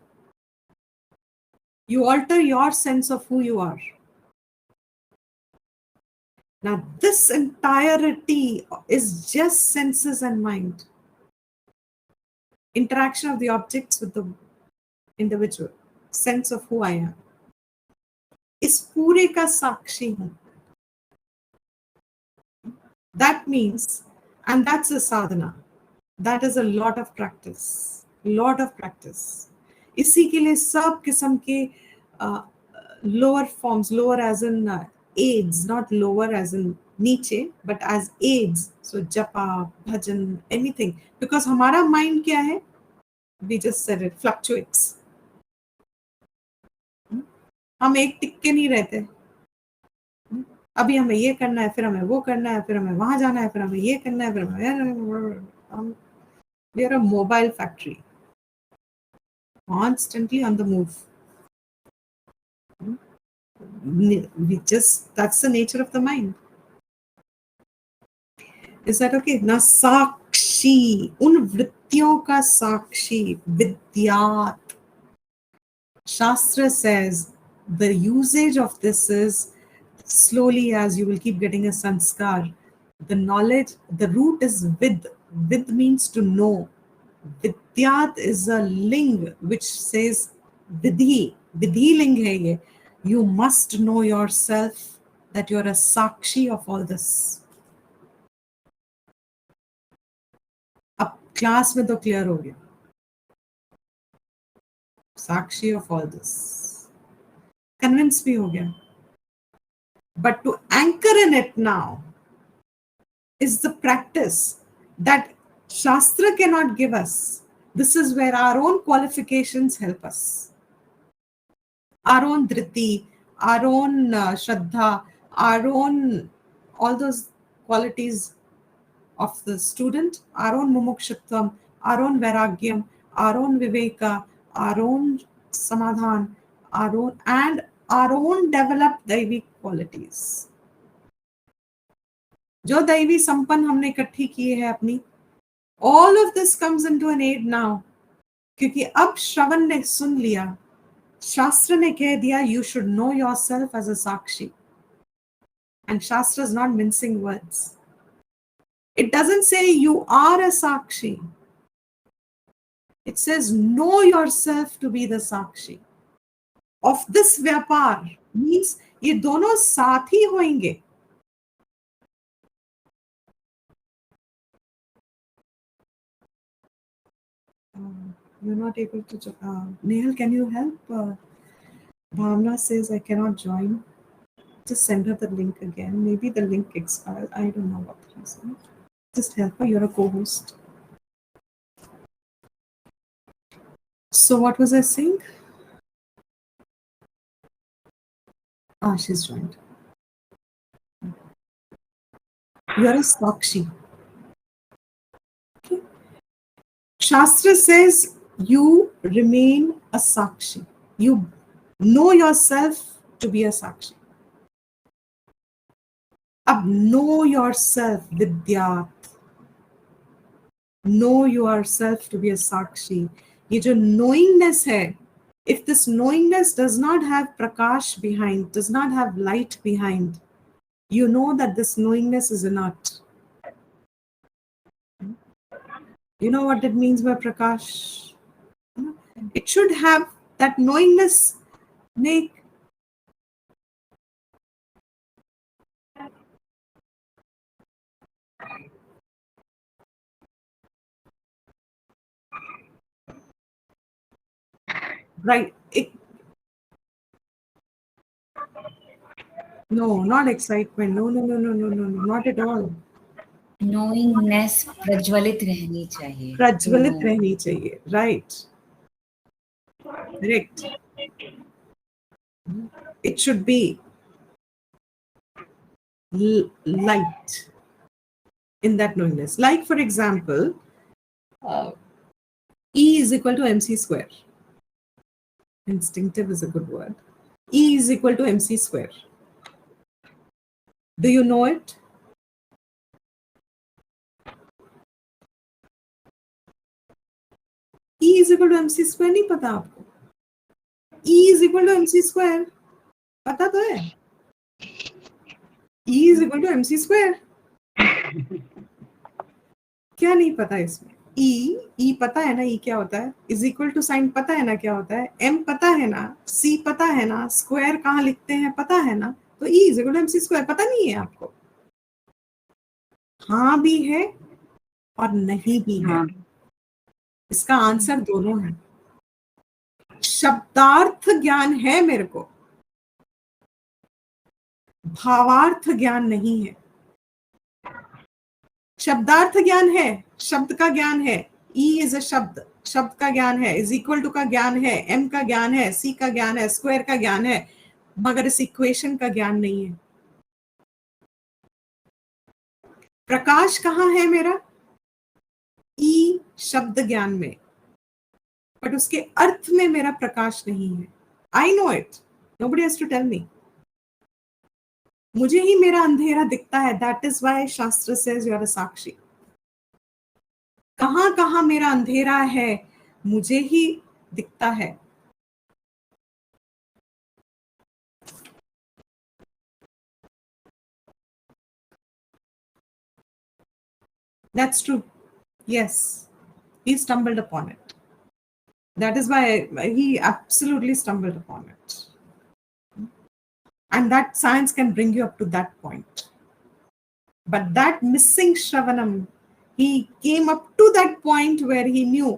You alter your sense of who you are. Now, this entirety is just senses and mind. Interaction of the objects with the individual, sense of who I am. इस पूरे का साक्षी हूं. That means, and that's a sadhana. That is a lot of practice. Lot of practice. इसी के लिए सब किस्म के lower forms, lower as in aids, not lower as in नीचे, but as aids. So japa, bhajan, anything. Because हमारा mind क्या है? We just said it, fluctuates. हम एक टिक के नहीं रहते. अभी हमें ये करना है, फिर हमें वो करना है, फिर हमें वहां जाना है, फिर हमें ये करना है, फिर हमें we are a mobile factory, constantly on the move. We just, that's the nature of the mind. Is that okay? ना साक्षी, उन वृत्तियों का साक्षी, विद्यात. Shastra says the usage of this is slowly, as you will keep getting a sanskar. The knowledge, the root is vid. Vid means to know. Vidyat is a ling which says vidhi. Vidhi ling hai ye. You must know yourself that you're a sakshi of all this. अब class में तो clear हो गया. साक्षी of all this. Convince भी हो गया. But to anchor in it now is the practice that Shastra cannot give us. This is where our own qualifications help us. Our own dhriti, our own shraddha, our own, all those qualities of the student, our own mumukshutvam, our own vairagyam, our own viveka, our own samadhan, and our own developed daivi qualities. जो दैवी संपन्न हमने इकट्ठी की है अपनी, all of this comes into an aid now, क्योंकि अब श्रवण ने सुन लिया, शास्त्र ने कह दिया, you should know yourself as a sakshi. And Shastra is not mincing words. It doesn't say you are a sakshi. It says know yourself to be the sakshi. Of this vyapar means ये दोनों साथ ही होंगे. You're not able to. Nehal, can you help? Bhavna says I cannot join. Just send her the link again. Maybe the link expired. I don't know what reason. Just help her. You're a co-host. So what was I saying? She's joined. You're a sakshi. Okay. Shastra says you remain a sakshi. You know yourself to be a sakshi. Ab know yourself, vidyat. Know yourself to be a sakshi. ये जो knowingness है, if this knowingness does not have prakash behind, does not have light behind, you know that this knowingness is inert. You know what it means by prakash? It should have that knowingness make right. No, not excitement. No, not at all. Knowingness प्रज्वलित रहनी चाहिए. प्रज्वलित रहनी चाहिए. Right. Correct. It should be light in that knowingness. Like, for example, E is equal to MC square. Instinctive is a good word. E is equal to MC square. Do you know it? E is equal to MC square नहीं पता आपको? E is equal to MC square पता तो है? E is equal to mc square. क्या नहीं पता इसमें? E पता है ना E क्या होता है? इज इक्वल टू साइन पता है ना क्या होता है? M पता है ना? C पता है ना? स्क्वायर कहाँ लिखते हैं पता है ना? तो E is equal to mc square पता नहीं है आपको? हाँ भी है और नहीं भी है। हाँ। इसका आंसर दोनों है। शब्दार्थ ज्ञान है मेरे को, भावार्थ ज्ञान नहीं है। शब्दार्थ ज्ञान है, शब्द का ज्ञान है। ई इज अ शब्द, शब्द का ज्ञान है। इज इक्वल टू का ज्ञान है, एम का ज्ञान है, सी का ज्ञान है, स्क्वायर का ज्ञान है, मगर इस इक्वेशन का ज्ञान नहीं है। प्रकाश कहाँ है मेरा? ई शब्द ज्ञान में, बट उसके अर्थ में मेरा प्रकाश नहीं है। I know it, nobody has to tell me. मुझे ही मेरा अंधेरा दिखता है। दैट इज वाई शास्त्र सेज यू आर अ साक्षी। कहां कहां मेरा अंधेरा है मुझे ही दिखता है। That's true. Yes, he stumbled upon it. That is why he absolutely stumbled upon it. And that science can bring you up to that point. But that missing Shravanam, he came up to that point where he knew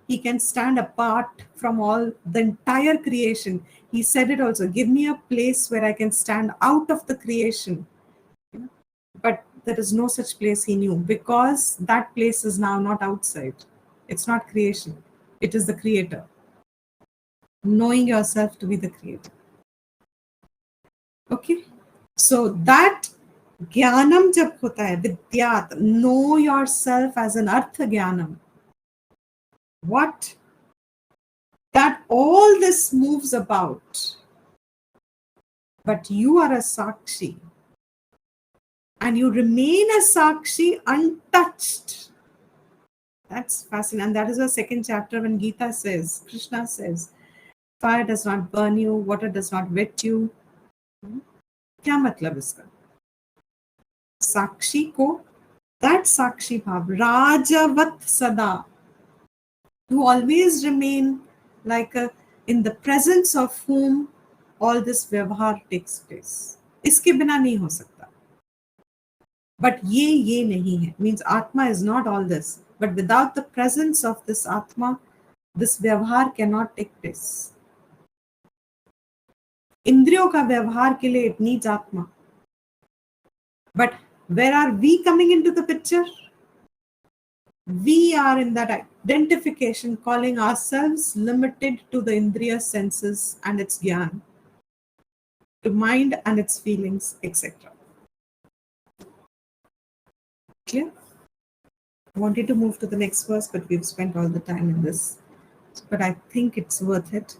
he can stand apart from all the entire creation. He said it also, give me a place where I can stand out of the creation. But there is no such place, he knew, because that place is now not outside. It's not creation. It is the creator. Knowing yourself to be the creator. Okay? So that jnanam jab hota hai, vidyat, know yourself as an artha jnanam. What? That all this moves about. But you are a sakshi. And you remain a sakshi untouched. That's fascinating. And that is the second chapter when Gita says, Krishna says, fire does not burn you, water does not wet you. क्या मतलब इसका? साक्षी को, that साक्षी भाव, राजवत सदा, to always remain like in the presence of whom all this व्यवहार takes place. इसके बिना नहीं हो सकता. But ये नहीं है. Means Atma is not all this. But without the presence of this Atma, this व्यवहार cannot take place. इंद्रियों का व्यवहार के लिए it needs Atma. But where are we coming into the picture? We are in that identification, calling ourselves limited to the indriya senses and its jnana, to mind and its feelings, etc. Clear? I wanted to move to the next verse, but we've spent all the time in this. But I think it's worth it.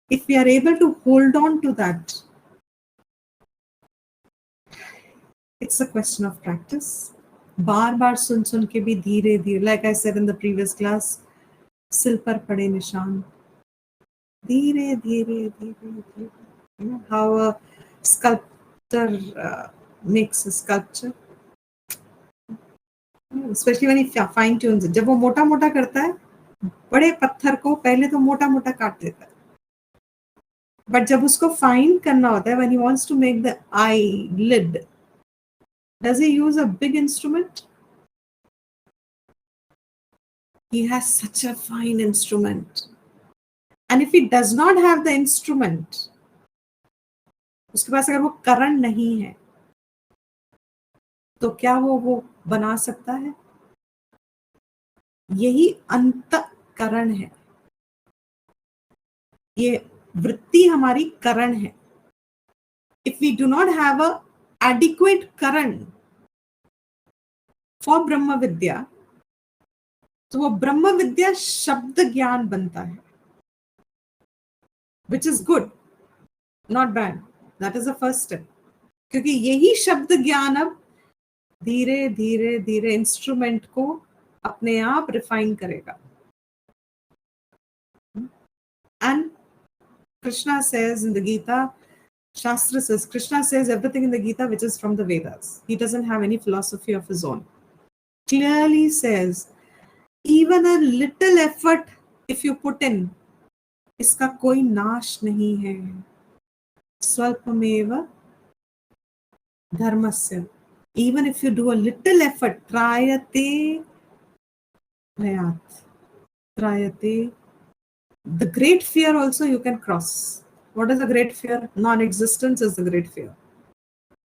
If we are able to hold on to that, it's a question of practice. बार बार सुन के भी धीरे धीरे, like I said in the previous class, सिल पर पड़े निशान, धीरे धीरे धीरे धीरे. You know how a sculptor makes a sculpture, especially when he fine tunes it. जब वो मोटा मोटा करता है, बड़े पत्थर को पहले तो मोटा मोटा काट देता है, बट जब उसको फाइन करना होता है, when he wants to make the eyelid, does he use a big instrument? He has such a fine instrument. And if he does not have the instrument, उसके पास अगर वो करण नहीं है, तो क्या वो बना सकता है? यही अंतःकरण है. ये वृत्ति हमारी करण है. If we do not have a adequate karan for Brahma Vidya, तो वो ब्रह्म विद्या शब्द ज्ञान बनता है, which is good, not bad. That is the first step. क्योंकि यही शब्द ज्ञान अब धीरे धीरे धीरे इंस्ट्रूमेंट को अपने आप रिफाइन करेगा. And Krishna says in the Gita, Shastra says, Krishna says everything in the Gita which is from the Vedas. He doesn't have any philosophy of his own. Clearly says, even a little effort if you put in, इसका कोई नाश नहीं है. स्वल्पमेव धर्मस्य. Even if you do a little effort, trayate bhayat. Trayate. The great fear also you can cross. What is the great fear? Non-existence is the great fear.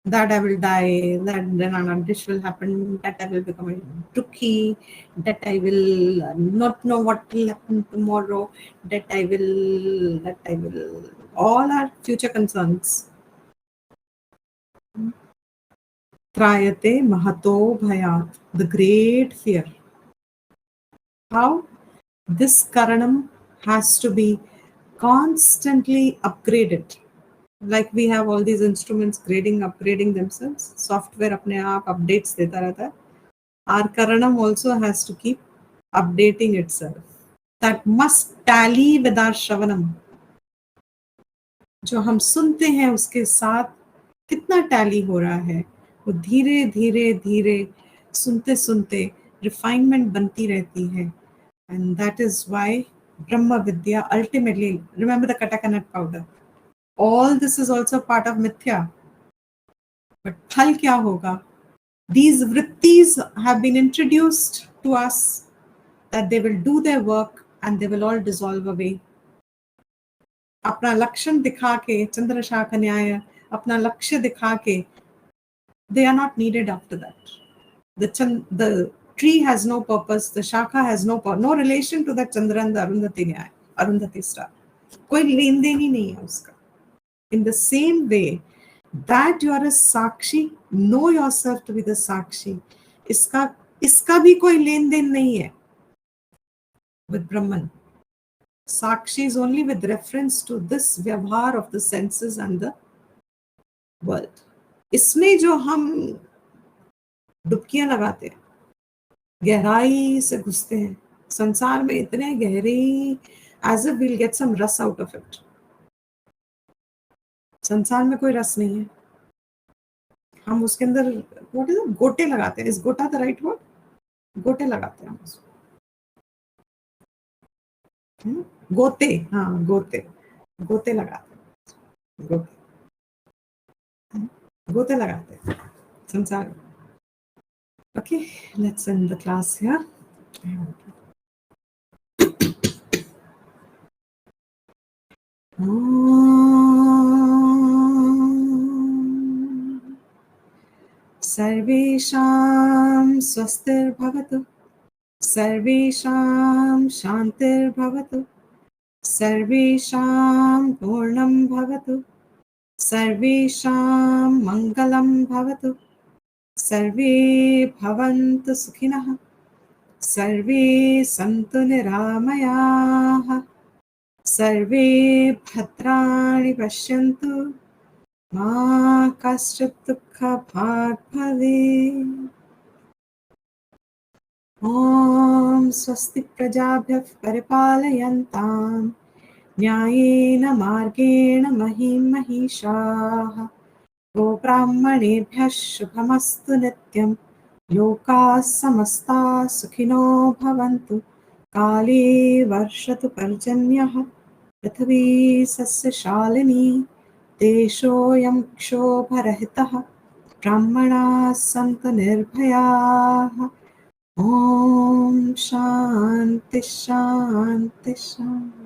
That I will die, that then this will happen, that I will become a dukkhi, that I will not know what will happen tomorrow, that I will, all our future concerns. Trayate mahato bhayat, the great fear. How? This karanam has to be constantly upgraded. Like we have all these instruments upgrading themselves. Software apne aap updates deta rehta hai. Our karanam also has to keep updating itself. That must tally with our shravanam. जो हम सुनते हैं उसके साथ कितना tally हो रहा है, वो धीरे धीरे धीरे सुनते सुनते रिफाइनमेंट बनती रहती है. And that is why Brahma Vidya ultimately, remember the Katakanat powder. All this is also part of Mithya. But phal kya hoga? These vrittis have been introduced to us that they will do their work and they will all dissolve away. अपना लक्षण दिखा के, चंद्र शाखा न्याय, अपना लक्ष्य दिखा के, they are not needed after that. The tree has no purpose, the shakha has no relation to the Chandra and the Arundhati न्याय, Arundhati star. कोई लेन देन ही नहीं है उसका. In the same way, that you are a sakshi, know yourself to be the sakshi. इसका भी कोई लेन then नहीं है with Brahman. Sakshi is only with reference to this vyavhar of the senses and the world. इसमें जो हम डुबकियां लगाते हैं, गहराई से घुसते हैं संसार में, इतने गहरे, as if we'll get some रस out of it. संसार में कोई रस नहीं है. हम उसके अंदर what is it? गोटे लगाते हैं. Is गोटा the right word? गोटे लगाते हैं हम उसको. गोते, हाँ गोते लगाते हैं. गोते लगाते हैं संसार में. Okay, let's end the class here. सर्वेषां स्वस्तिर्भवतु, सर्वेषां शान्तिर्भवतु, सर्वेषां पूर्णं भवतु, सर्वेषां मङ्गलं भवतु, सर्वे भवन्तु सुखिनः, सर्वे सन्तु निरामयाः, सर्वे भद्राणि पश्यन्तु, मा कश्चित् दुःखभाग् भवेत्. ॐ स्वस्ति प्रजाभ्यः परिपालयन्तां न्यायेन मार्गेण महीं महिषाः. गोब्राह्मणेभ्यः शुभमस्तु नित्यं. लोकाः समस्ताः सुखिनो भवन्तु. काले वर्षतु पर्जन्यः. पृथिवी सस्यशालिनी. देशोऽयं क्षोभरहितः. ब्राह्मणाः सन्तु निर्भयाः. ॐ शान्ति शान्ति शान्ति.